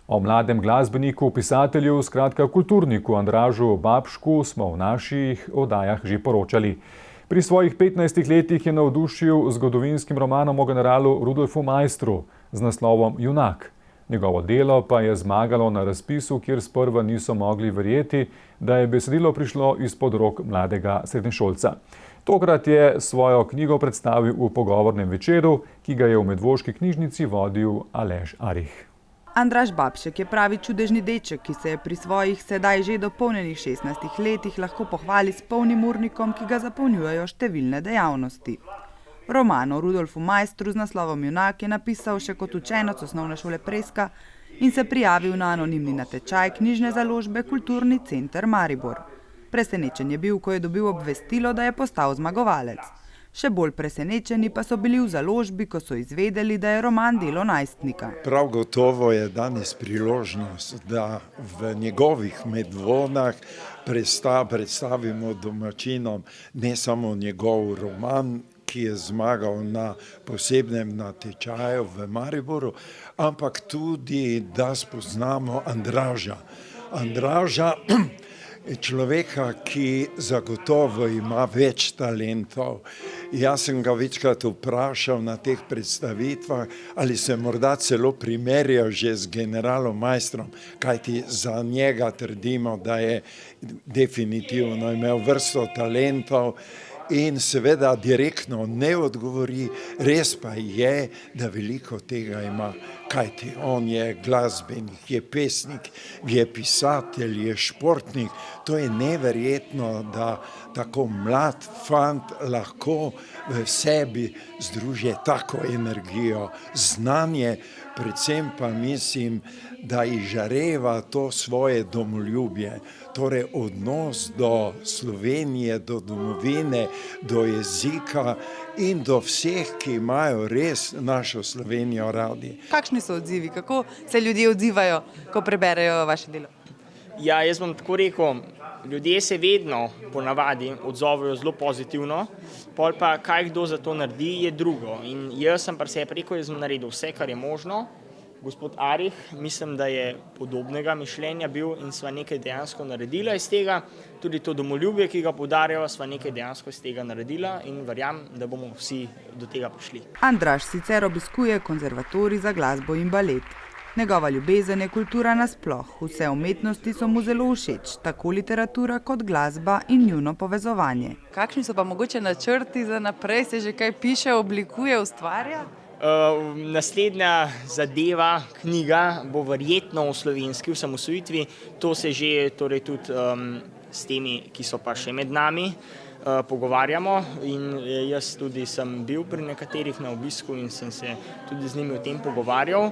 O mladem glasbeniku, pisatelju, skratka kulturniku Andražu Babšku smo v naših oddajah že poročali. Pri svojih 15 letih je navdušil zgodovinskim romanom o generalu Rudolfu Maistru z naslovom Junak. Njegovo delo pa je zmagalo na razpisu, kjer sprva niso mogli verjeti, da je besedilo prišlo izpod rok mladega srednješolca. Tokrat je svojo knjigo predstavil v pogovornem večeru, ki ga je v Medvoški knjižnici vodil Aleš Arih. Andraž Babšek je pravi čudežni deček, ki se je pri svojih sedaj že dopolnjenih 16 letih lahko pohvali s polnim urnikom, ki ga zapolnjujejo številne dejavnosti. Roman o Rudolfu Maistru z naslovom Junak je napisal še kot učenec osnovne šole Preska in se prijavil na anonimni natečaj knjižne založbe Kulturni center Maribor. Presenečen je bil, ko je dobil obvestilo, da je postal zmagovalec. Še bolj presenečeni pa so bili v založbi, ko so izvedeli, da je roman delo najstnika. Prav gotovo je danes priložnost, da v njegovih Medvodah predstavimo domačinom ne samo njegov roman, ki je zmagal na posebnem natečaju v Mariboru, ampak tudi, da spoznamo Andraža. Andraža, človeka, ki zagotovo ima več talentov. Jaz sem ga večkrat vprašal na teh predstavitvah, ali se morda celo primerjal že z generalom Maistrom, kajti za njega trdimo, da je definitivno imel vrsto talentov in seveda direktno ne odgovori, res pa je, da veliko tega ima. Kajti on je glasbenik, je pesnik, je pisatelj, je športnik. To je neverjetno, da tako mlad fant lahko v sebi združi tako energijo, znanje, predvsem pa mislim, da izžareva to svoje domoljubje, torej odnos do Slovenije, do domovine, do jezika in do vseh, ki imajo res našo Slovenijo radi. Kakšni so odzivi? Kako se ljudje odzivajo, ko preberejo vaše delo? Ja, jaz bom tako rekel, Ljudje se vedno ponavadi odzovejo zelo pozitivno, pol pa kaj kdo za to naredi, je drugo. In jaz sem pri sebi rekel, da sem naredil vse, kar je možno. Gospod Arih, mislim, da je podobnega mišljenja bil in sva nekaj dejansko naredila iz tega. Tudi to domoljubje, ki ga poudarjajo, sva nekaj dejansko iz tega naredila in verjamem, da bomo vsi do tega prišli. Andraž sicer obiskuje konzervatorij za glasbo in balet. Njegova ljubezen je kultura nasploh. Vse umetnosti so mu zelo všeč, tako literatura kot glasba in njuno povezovanje. Kakšni so pa mogoče načrti za naprej? Se že kaj piše, oblikuje, ustvarja? Naslednja zadeva, knjiga, bo verjetno o slovenski osamosvojitvi. To se že torej tudi s temi, ki so pa še med nami, pogovarjamo in jaz tudi sem bil pri nekaterih na obisku in sem se tudi z njimi o tem pogovarjal.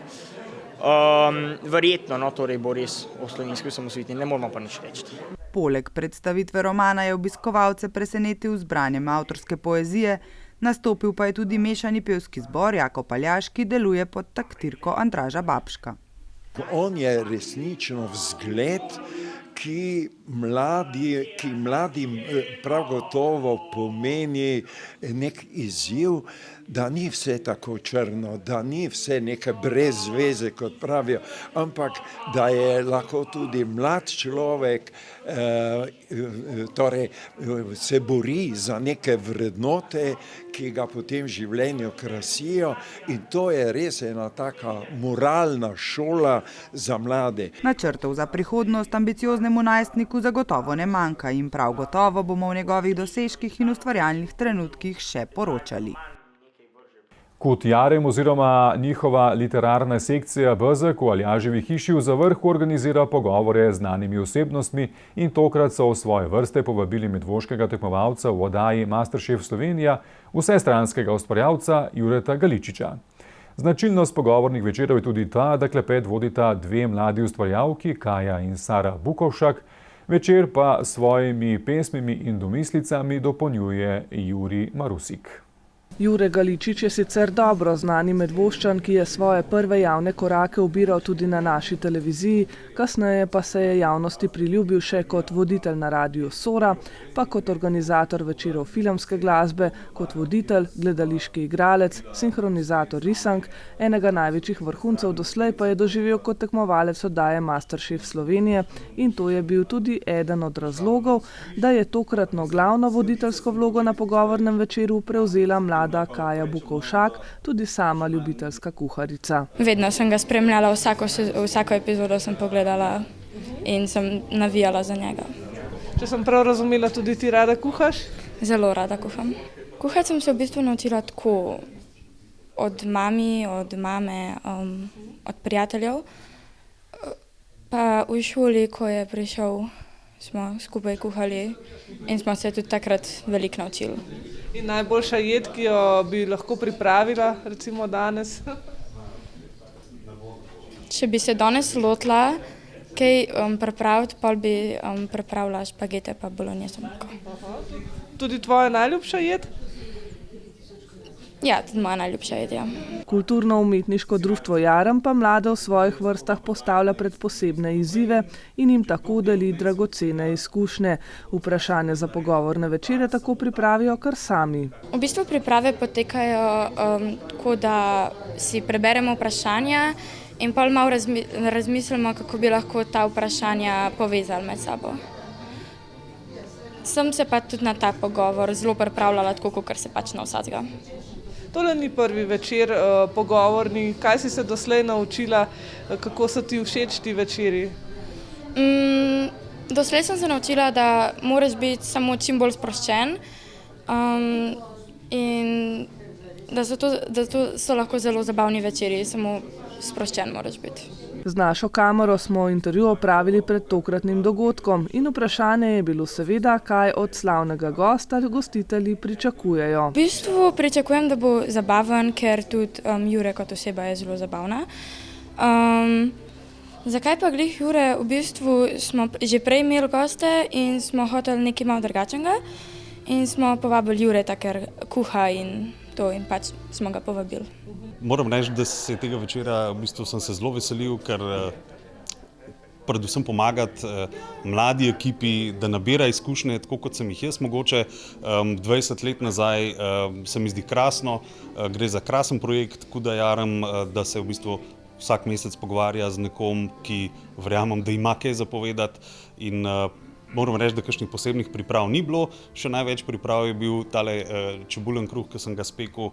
Verjetno, no, torej bo res o slovenski osamosvojitvi, ne moramo pa nič reči. Poleg predstavitve romana je obiskovalce presenetil z branjem avtorske poezije, nastopil pa je tudi mešani pevski zbor Jako Paljaš, ki deluje pod taktirko Andraža Babška. On je resnično vzgled, ki mladim prav gotovo pomeni nek izziv, da ni vse tako črno, da ni vse neke brez veze, kot pravijo, ampak da je lahko tudi mlad človek, torej se bori za neke vrednote, ki ga potem v življenju krasijo, in to je res ena taka moralna šola za mlade. Načrtov za prihodnost ambicioznemu najstniku zagotovo ne manjka in prav gotovo bomo o njegovih dosežkih in ustvarjalnih trenutkih še poročali. Kut Jarem oziroma njihova literarna sekcija Bezeg v Aljaževi hiši v Zavrhu organizira pogovore z znanimi osebnostmi in tokrat so v svoje vrste povabili medvoškega tekmovalca v oddaji Masterchef Slovenija, vsestranskega ustvarjalca Jureta Galičiča. Značilnost pogovornih večerov je tudi ta, da klepet vodita dve mladi ustvarjalki, Kaja in Sara Bukovšak, večer pa s svojimi pesmimi in domislicami dopolnjuje Juri Marusik. Jure Galičič je sicer dobro znani Medvoščan, ki je svoje prve javne korake ubiral tudi na naši televiziji, kasneje pa se je javnosti priljubil še kot voditelj na radiu Sora, pa kot organizator večerov filmske glasbe, kot voditelj, gledališki igralec, sinhronizator risank, enega največjih vrhuncev doslej pa je doživel kot tekmovalec oddaje Masterchef Slovenije in to je bil tudi eden od razlogov, da je tokratno glavno voditeljsko vlogo na pogovornem večeru prevzela mlada Kaja Bukovšak, tudi sama ljubiteljska kuharica. Vedno sem ga spremljala, vsako epizodo sem pogledala in sem navijala za njega. Če sem prav razumela, tudi ti rada kuhaš? Zelo rada kuham. Kuhati sem se v bistvu naučila tako od mame, od prijateljev. Pa v šoli, ko je prišel, smo skupaj kuhali in smo se tudi takrat veliko naučili. In najboljša jed, ki jo bi lahko pripravila, recimo danes? Če bi se danes lotila kaj pripraviti, pa bi pripravila špagete pa bolonjezo. Tudi tvoja najljubša jed? Ja, tudi moja najljubša jed, ja. Kulturno-umetniško društvo Jarem pa mlade v svojih vrstah postavlja pred posebne izzive in jim tako deli dragocene izkušnje. Vprašanje za pogovorne večere tako pripravijo kar sami. V bistvu priprave potekajo tako, da si preberemo vprašanja in pol malo razmislimo, kako bi lahko ta vprašanja povezali med sabo. Sem se pa tudi na ta pogovor zelo pripravljala, tako kot se pač na vsakega. Tole ni prvi večer pogovorni. Kaj si se doslej naučila, kako so ti všeč ti večeri? Doslej sem se naučila, da moraš biti samo čim bolj sproščen in da so lahko zelo zabavni večeri, samo sproščen moraš biti. Z našo kamero smo intervju opravili pred tokratnim dogodkom in vprašanje je bilo seveda, kaj od slavnega gosta gostitelji pričakujejo. V bistvu pričakujem, da bo zabaven, ker tudi Jure kot oseba je zelo zabavna. Zakaj pa glih Jure? V bistvu smo že prej imeli goste in smo hoteli nekaj malo drugačnega in smo povabili Jureta, ker kuha in to in pač smo ga povabili. Moram reči, da se tega večera v bistvu sem se zelo veselil, ker predvsem pomagati mladi ekipi, da nabira izkušnje, tako kot sem jih jaz mogoče 20 let nazaj, se mi zdi krasno, gre za krasen projekt, Kuda Jarem, da se v bistvu vsak mesec pogovarja z nekom, ki verjamem, da ima kaj zapovedati in moram reči, da kakšnih posebnih priprav ni bilo, še največ priprav je bil tale čebulen kruh, ki sem ga spekel,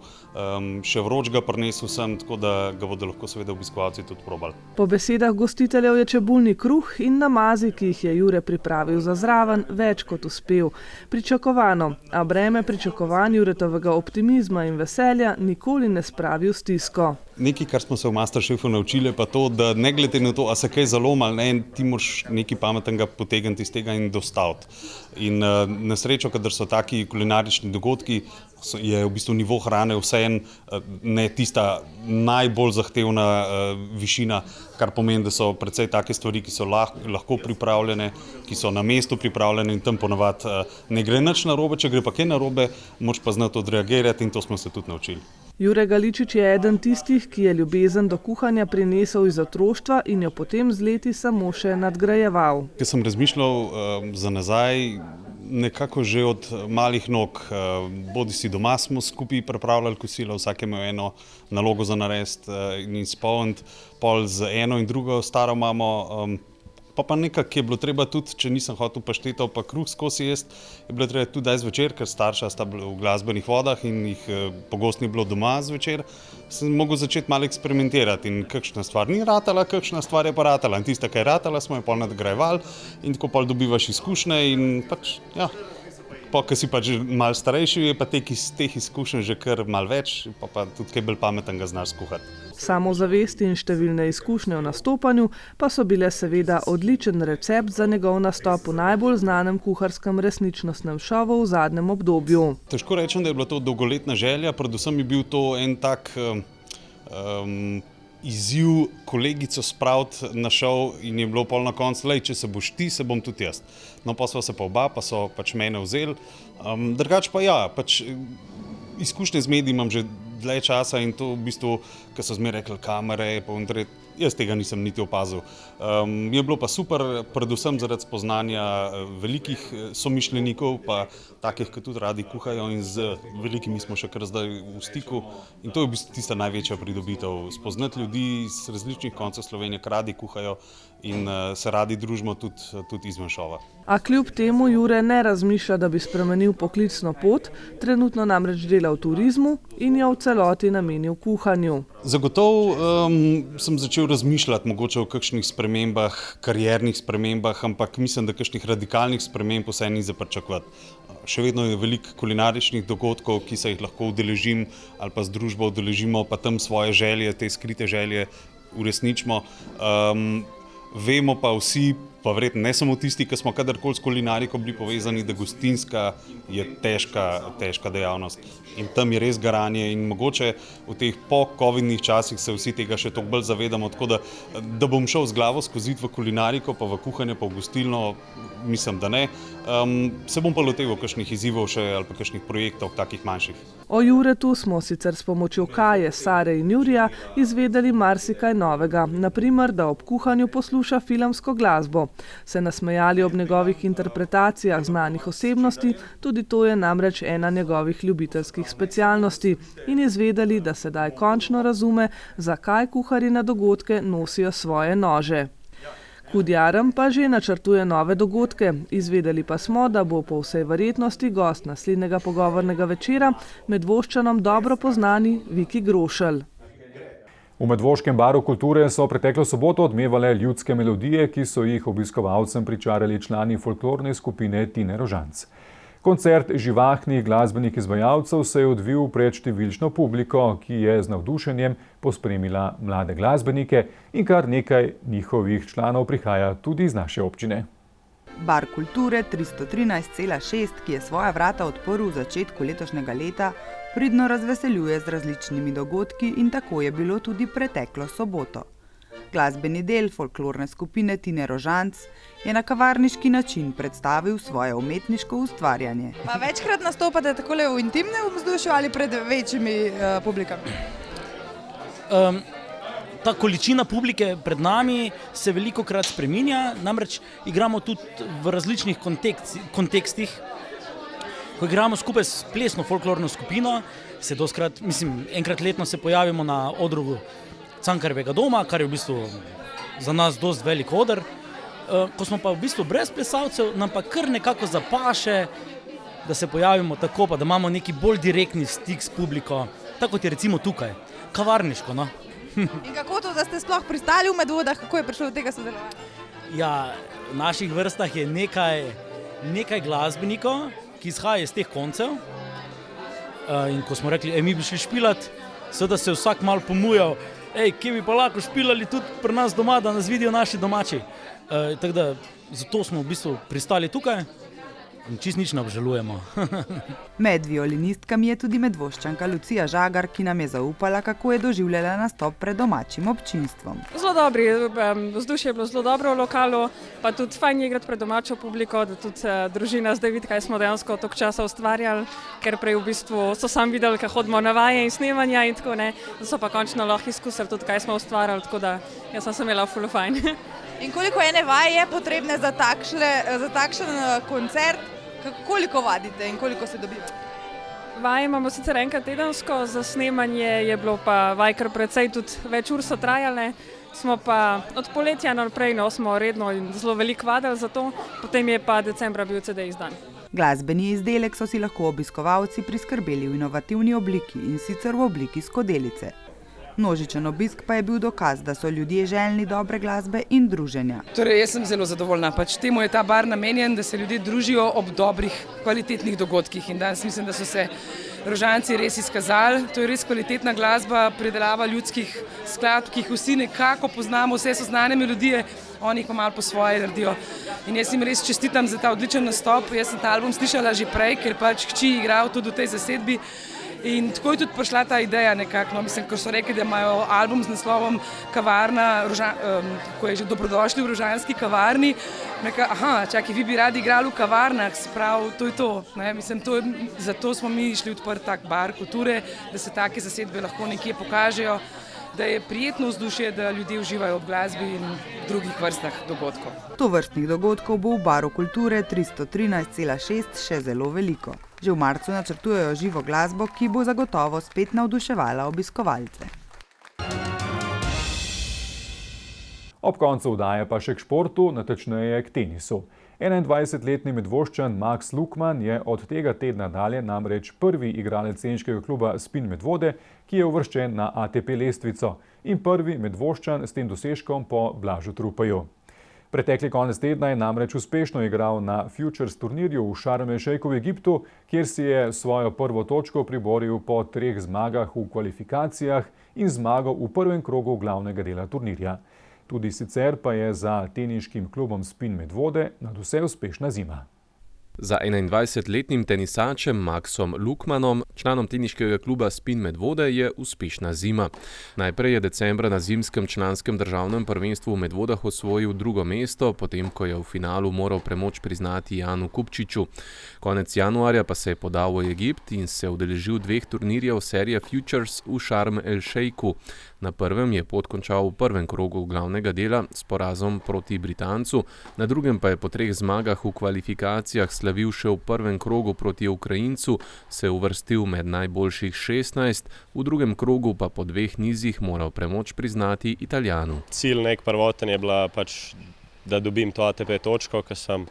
še vroč ga prinesel sem, tako da ga bodo lahko seveda obiskovalci tudi probali. Po besedah gostiteljev je čebulni kruh in namazi, ki jih je Jure pripravil za zraven, več kot uspel. Pričakovano, a breme pričakovanj Juretovega optimizma in veselja nikoli ne spravi v stisko. Nekaj, kar smo se v Masterchefu naučili, pa to, da ne glede na to, a se kaj zaloma ali ne, ti moraš nekaj pametnega potegniti iz tega in dostaviti. In na srečo, kadar so taki kulinarični dogodki, je v bistvu nivo hrane vseeno ne tista najbolj zahtevna višina, kar pomeni, da so precej take stvari, ki so lahko pripravljene, ki so na mestu pripravljene in tam ponavadi ne gre nič narobe, če gre pa kaj narobe, moraš pa znati odreagirati in to smo se tudi naučili. Jure Galičič je eden tistih, ki je ljubezen do kuhanja prinesel iz otroštva in jo potem z leti samo še nadgrajeval. Ko sem razmišljal za nazaj, nekako že od malih nog, bodisi doma smo skupaj pripravljali kosilo, vsak je imel eno nalogo za narediti in izpolniti, pol z eno in drugo staro mamo, pa nekako je bilo treba tudi, če nisem hotel paštetov pa kruh skozi jesti, je bilo treba tudi daj zvečer, ker starša sta bila v glasbenih vodah in jih pogosto ni bilo doma zvečer, sem mogel začeti malo eksperimentirati in kakšna stvar ni ratala, kakšna stvar je pa ratala in tista, ki je ratala, smo jo pol nadgrajevali in tako pol dobivaš izkušnje in pač, ja, pa ko si pač malo starejši, je pa teh izkušenj že kar malo več, pa tudi kaj bolj pametnega znaš skuhati. Samozavest in številne izkušnje v nastopanju pa so bile seveda odličen recept za njegov nastop v najbolj znanem kuharskem resničnostnem šovu v zadnjem obdobju. Težko rečem, da je bila to dolgoletna želja, predvsem je bil to en tak izziv kolegico spraviti na šov in je bilo pol na koncu, če se boš ti, se bom tudi jaz. No, pa sva se pa oba, pa so pač mene vzeli. Drugače pa ja, pač izkušnje z mediji imam že dlje časa in to v bistvu, ko so zmeraj rekli kamere, jaz tega nisem niti opazil. Je bilo pa super, predvsem zaradi spoznanja velikih somišljenikov, pa takih, ki tudi radi kuhajo in z velikimi smo še kar zdaj v stiku. In to je v bistvu tista največja pridobitev, spoznati ljudi iz različnih koncev Slovenije, ki radi kuhajo in se radi družimo tudi izven šova. A kljub temu Jure ne razmišlja, da bi spremenil poklicno pot, trenutno namreč dela v turizmu in jo v celoti namenil kuhanju. Zagotovo sem začel razmišljati mogoče o kakšnih spremembah, kariernih spremembah, ampak mislim, da kakšnih radikalnih sprememb vse ni za pričakovati. Še vedno je veliko kulinaričnih dogodkov, ki se jih lahko udeležim ali pa z družbo udeležimo, pa tam svoje želje, te skrite želje uresničimo. Vemo pa vsi, pa verjetno ne samo tisti, ki smo kadarkoli s kulinariko bili povezani, da gostinska je težka dejavnost in tam je res garanje in mogoče v teh po-covidnih časih se vsi tega še toliko bolj zavedamo, tako da bom šel z glavo skozi v kulinariko, pa v kuhanje, pa v gostilno, mislim, da ne. Se bom pa loteval kakšnih izzivov še ali pa kakšnih projektov, takih manjših. O Juretu smo sicer s pomočjo Kaje, Sare in Jurija izvedeli marsikaj novega, naprimer, da ob kuhanju posluša filmsko glasbo. Se nasmejali ob njegovih interpretacijah znanih osebnosti, tudi to je namreč ena njegovih ljubiteljskih specialnosti, in izvedeli, da sedaj končno razume, zakaj kuharji na dogodke nosijo svoje nože. Kuda Jarem pa že načrtuje nove dogodke, izvedeli pa smo, da bo po vsej verjetnosti gost naslednjega pogovornega večera Medvoščanom dobro poznani Viki Grošelj. V Medvoškem baru kulture so preteklo soboto odmevale ljudske melodije, ki so jih obiskovalcem pričarali člani folklorne skupine Tine Rožanc. Koncert živahnih glasbenih izvajalcev se je odvil pred številčno publiko, ki je z navdušenjem pospremila mlade glasbenike in kar nekaj njihovih članov prihaja tudi iz naše občine. Bar kulture 313,6, ki je svoja vrata odprl v začetku letošnjega leta, pridno razveseljuje z različnimi dogodki in tako je bilo tudi preteklo soboto. Glasbeni del folklorne skupine Tine Rožanc je na kavarniški način predstavil svoje umetniško ustvarjanje. Pa večkrat nastopate takole v intimnem vzdušju ali pred večjimi publikami? ta količina publike pred nami se velikokrat spreminja, namreč igramo tudi v različnih kontekstih. Ko igramo skupaj s plesno folklorno skupino, se doskrat, enkrat letno se pojavimo na odru Cankarjevega doma, kar je v bistvu za nas dosti velik oder. Ko smo pa v bistvu brez plesalcev, nam pa kar nekako zapaše, da se pojavimo tako, pa da imamo neki bolj direktni stik s publiko, tako kot je recimo tukaj, kavarniško, no. In kako to, da ste sploh pristali v Medvodah, kako je prišlo do tega sodelovanja? Ja, v naših vrstah je nekaj glasbenikov, ki izhaja iz teh koncev. In ko smo rekli, mi bi šli špilat, seveda se vsak malo pomujal, kje bi pa lahko špilali tudi pri nas doma, da nas vidijo naši domači. Tako da zato smo v bistvu pristali tukaj in čist nič ne obžalujemo. Med violinistkami je tudi Medvoščanka Lucija Žagar, ki nam je zaupala, kako je doživljala nastop pred domačim občinstvom. Zelo dobri, vzdušje je bilo zelo dobro v lokalu, pa tudi fajn je igrati pred domačo publiko, da tudi družina zdaj vidi, kaj smo dejansko toliko časa ustvarjali, ker prej v bistvu so sam videli, kaj hodimo na vaje in snemanja in tako ne, da so pa končno lahko izkusili tudi, kaj smo ustvarjali, tako da jaz sem imela ful fajn. In koliko ene vaje je potrebne za takšen koncert? Koliko vadite in koliko se dobivate? Vaje imamo sicer enkrat tedensko, za snemanje je bilo pa vaj kar precej, tudi več ur so trajale. Smo pa od poletja naprej, smo redno in zelo veliko vadili za to, potem je pa decembra bil CD izdan. Glasbeni izdelek so si lahko obiskovalci priskrbeli v inovativni obliki, in sicer v obliki skodelice. Množičen obisk pa je bil dokaz, da so ljudje željni dobre glasbe in druženja. Torej, jaz sem zelo zadovoljna. Temu je ta bar namenjen, da se ljudje družijo ob dobrih, kvalitetnih dogodkih. In danes mislim, da so se Rožanci res izkazali. To je res kvalitetna glasba, predelava ljudskih skladb, ki jih vsi nekako poznamo, vse so znane melodije, oni jih pa malo po svoje naredijo. In jaz jim res čestitam za ta odličen nastop. Jaz sem ta album slišala že prej, ker hči igral tudi v tej zasedbi. In tako je tudi prišla ta ideja nekako, ko so rekli, da imajo album z naslovom Kavarna, ko je že dobrodošli v rožanski kavarni. Čakaj, vi bi radi igrali v kavarnah, sprav, to je to. Zato smo mi šli odprt tak bar kulture, da se take zasedbe lahko nekje pokažejo, da je prijetno vzdušje, da ljudje uživajo ob glasbi in drugih vrstah dogodkov. Tovrstnih dogodkov bo v baru kulture 313,6 še zelo veliko. Že v marcu načrtujejo živo glasbo, ki bo zagotovo spet navduševala obiskovalce. Ob koncu vdaje pa še k športu, natančneje k tenisu. 21-letni Medvoščan Max Lukman je od tega tedna dalje namreč prvi igralec teniškega kluba Spin Medvode, ki je uvrščen na ATP lestvico, in prvi Medvoščan s tem dosežkom po Blažu Trupaju. Pretekli konec tedna je namreč uspešno igral na Futures turnirju v Šarm el Šejku v Egiptu, kjer si je svojo prvo točko priboril po 3 zmagah v kvalifikacijah in zmago v prvem krogu glavnega dela turnirja. Tudi sicer pa je za teniškim klubom Spin Medvode nadvse uspešna zima. Za 21-letnim tenisačem Maxom Lukmanom, članom teniškega kluba Spin Medvode, je uspešna zima. Najprej je decembra na zimskem članskem državnem prvenstvu v Medvodah osvojil drugo mesto, potem ko je v finalu moral premoč priznati Janu Kupčiču. Konec januarja pa se je podal v Egipt in se udeležil 2 turnirjev serije Futures v Šarm el Šejku. Na prvem je pot končal v prvem krogu glavnega dela s porazom proti Britancu, na drugem pa je po 3 zmagah v kvalifikacijah slavil še v prvem krogu proti Ukrajincu, se uvrstil med najboljših 16, v drugem krogu pa po 2 nizih moral premoč priznati Italijanu. Cilj nek prvoten je bila da dobim to ATP točko, ker sem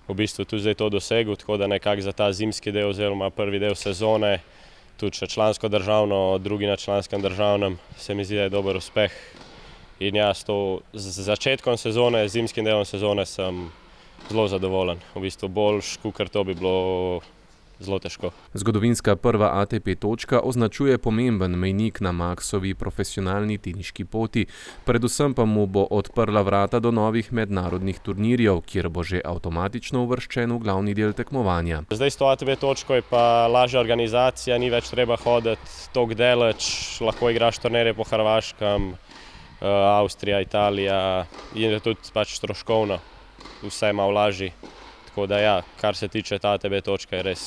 v bistvu tudi zdaj to dosegel, tako da nekako za ta zimski del oziroma prvi del sezone, tudi še člansko državno, drugi na članskem državnem, se mi zdi, da je dober uspeh. In ja, z začetkom sezone, zimskim delom sezone sem zelo zadovoljen. V bistvu boljš, kakor to bi bilo zelo težko. Zgodovinska prva ATP točka označuje pomemben mejnik na Maxovi profesionalni teniški poti, predvsem pa mu bo odprla vrata do novih mednarodnih turnirjev, kjer bo že avtomatično uvrščen v glavni del tekmovanja. Zdaj s to ATP točko je pa lažja organizacija, ni več treba hoditi toliko daleč, lahko igraš turnirje po Hrvaškem, Avstrija, Italija, in je tudi stroškovno, vse malo lažji. Tako da ja, kar se tiče ta ATP točka, je res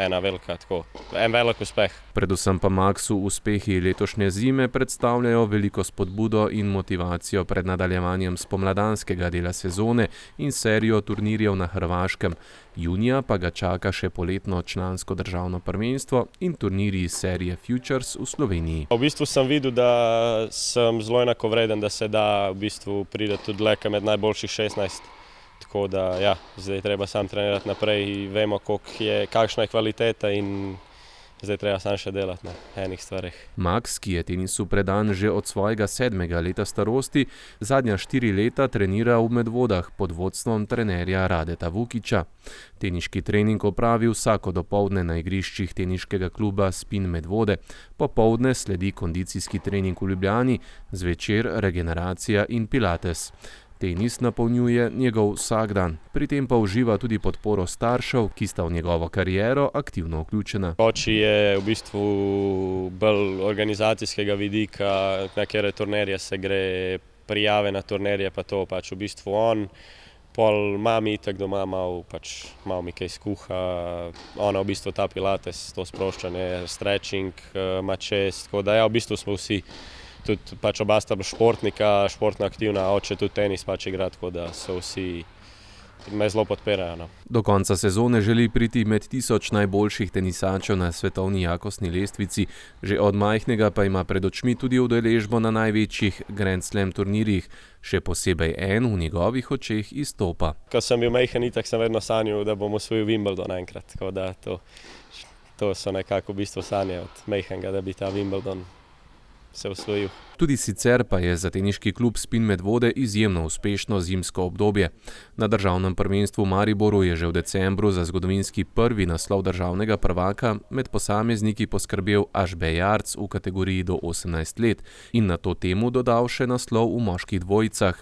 en velik uspeh. Predvsem pa Maksu uspehi letošnje zime predstavljajo veliko spodbudo in motivacijo pred nadaljevanjem spomladanskega dela sezone in serijo turnirjev na Hrvaškem. Junija pa ga čaka še poletno člansko državno prvenstvo in turnirji serije Futures v Sloveniji. V bistvu sem videl, da sem zelo enakovreden, da se da v bistvu priti tudi dlje med najboljših 16. Tako da ja, zdaj treba sam trenirati naprej, vemo kakšna je kvaliteta in zdaj treba sam še delati na enih stvarih. Maks, ki je tenisu predan že od svojega 7. leta starosti, zadnja 4 leta trenira v Medvodah pod vodstvom trenerja Radeta Vukića. Teniški trening opravi vsako dopoldne na igriščih teniškega kluba Spin Medvode, popoldne sledi kondicijski trening v Ljubljani, zvečer regeneracija in pilates. Tenis napolnjuje njegov vsakdan, pri tem pa uživa tudi podporo staršev, ki sta v njegovo kariero aktivno vključena. Oči je v bistvu bolj organizacijskega vidika, na katere turnirje se gre, prijave na turnirje pa to pač v bistvu on. Pol mami itak doma malo mi kaj skuha, ona v bistvu ta pilates, to sproščanje, stretching, ima čez, tako da ja, v bistvu smo vsi. Tudi pač oba sta športnika, športno aktivna, oče tudi tenis pač igra, tako da so vsi me zelo podpirajo. No. Do konca sezone želi priti med 1000 najboljših tenisačev na svetovni jakostni lestvici, že od majhnega pa ima pred očmi tudi udeležbo na največjih Grand Slam turnirjih, še posebej en v njegovih očeh izstopa. Ko sem bil majhen, itak sem vedno sanjal, da bom osvojil Wimbledon enkrat, tako da to so nekako v bistvu sanje od majhnega, da bi ta Wimbledon se osvojil. Tudi sicer pa je za teniški klub Spin Medvode izjemno uspešno zimsko obdobje. Na državnem prvenstvu v Mariboru je že v decembru za zgodovinski prvi naslov državnega prvaka med posamezniki poskrbel Ašbe Jarc v kategoriji do 18 let in na to temu dodal še naslov v moških dvojicah.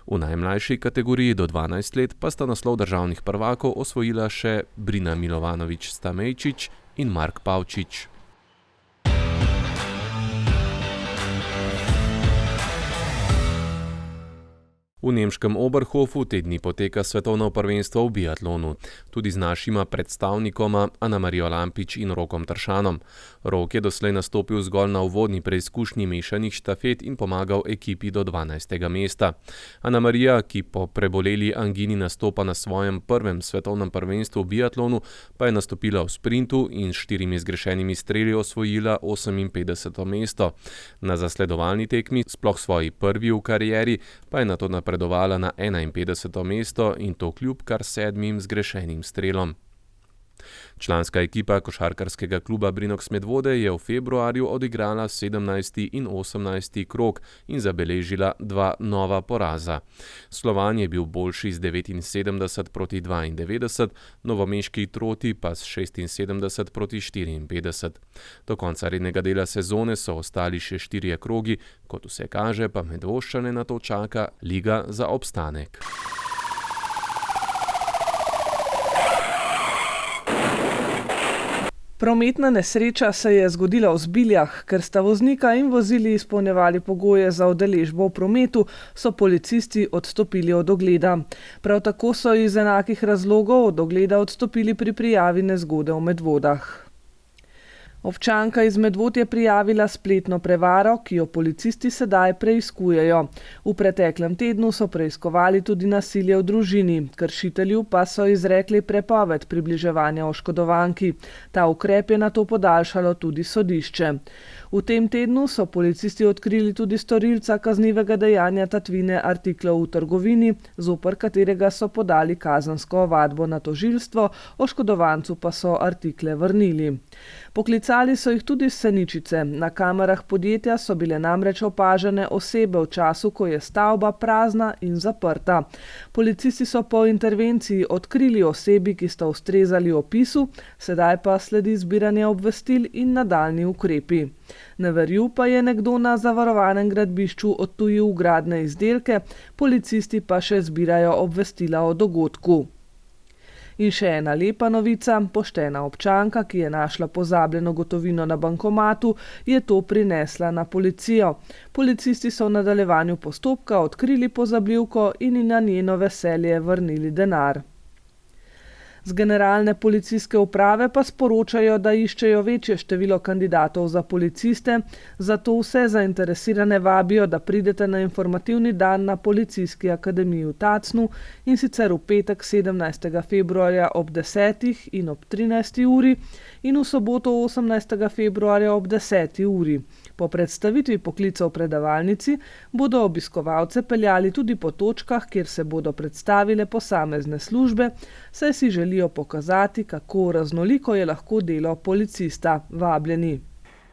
V najmlajši kategoriji do 12 let pa sta naslov državnih prvakov osvojila še Brina Milovanović-Stamejčić in Mark Pavčič. V nemškem Oberhofu te dni poteka svetovno prvenstvo v biatlonu, tudi z našima predstavnikoma Anamarijo Lampič in Rokom Tršanom. Rok je doslej nastopil zgolj na uvodni preizkušnji mešanih štafet in pomagal ekipi do 12. mesta. Anamarija, ki po preboleli angini nastopa na svojem prvem svetovnem prvenstvu v biatlonu, pa je nastopila v sprintu in s 4 zgrešenimi streli osvojila 58. mesto. Na zasledovalni tekmi, sploh svoji prvi v karieri, pa je nato napredovala na 51. mesto in to kljub kar 7 zgrešenim strelom. Članska ekipa košarkarskega kluba Brinox Medvode je v februarju odigrala 17. in 18. krog in zabeležila 2 nova poraza. Slovan je bil boljši z 79 proti 92, novomeški Troti pa s 76 proti 54. Do konca rednega dela sezone so ostali še 4 krogi, kot vse kaže pa Medvoščane na to čaka liga za obstanek. Prometna nesreča se je zgodila v Zbiljah, ker sta voznika in vozili izpolnjevali pogoje za udeležbo v prometu, so policisti odstopili od ogleda. Prav tako so iz enakih razlogov od ogleda odstopili pri prijavi nezgode v Medvodah. Občanka iz Medvod je prijavila spletno prevaro, ki jo policisti sedaj preiskujejo. V preteklem tednu so preiskovali tudi nasilje v družini, kršitelju pa so izrekli prepoved približevanja oškodovanki. Ta ukrep je nato podaljšalo tudi sodišče. V tem tednu so policisti odkrili tudi storilca kaznivega dejanja tatvine artiklov v trgovini, zoper katerega so podali kazensko ovadbo na tožilstvo, oškodovancu pa so artikle vrnili. Poklicali so jih tudi s Seničice. Na kamerah podjetja so bile namreč opažene osebe v času, ko je stavba prazna in zaprta. Policisti so po intervenciji odkrili osebi, ki sta ustrezali opisu, sedaj pa sledi zbiranje obvestil in nadaljnji ukrepi. Neverju pa je nekdo na zavarovanem gradbišču odtujil vgradne izdelke, policisti pa še zbirajo obvestila o dogodku. In še ena lepa novica, poštena občanka, ki je našla pozabljeno gotovino na bankomatu, je to prinesla na policijo. Policisti so v nadaljevanju postopka odkrili pozabljivko in na njeno veselje vrnili denar. Z generalne policijske uprave pa sporočajo, da iščejo večje število kandidatov za policiste, zato vse zainteresirane vabijo, da pridete na informativni dan na Policijski akademiji v Tacnu, in sicer v petek 17. februarja ob 10. in ob 13. uri in v soboto 18. februarja ob 10. uri. Po predstavitvi poklicev v predavalnici bodo obiskovalce peljali tudi po točkah, kjer se bodo predstavile posamezne službe, saj si želijo pokazati, kako raznoliko je lahko delo policista. Vabljeni.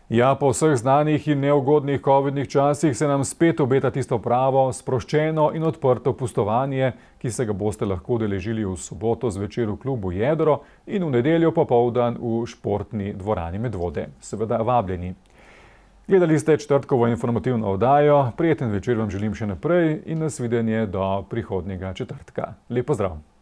Ja, po vseh znanih in neugodnih covidnih časih se nam spet obeta tisto pravo, sproščeno in odprto pustovanje, ki se ga boste lahko udeležili v soboto zvečer v klubu Jedro in v nedeljo popoldan v športni dvorani Medvode. Seveda vabljeni. Gledali ste četrtkovo informativno oddajo, prijeten večer vam želim še naprej in nasvidenje do prihodnjega četrtka. Lep pozdrav!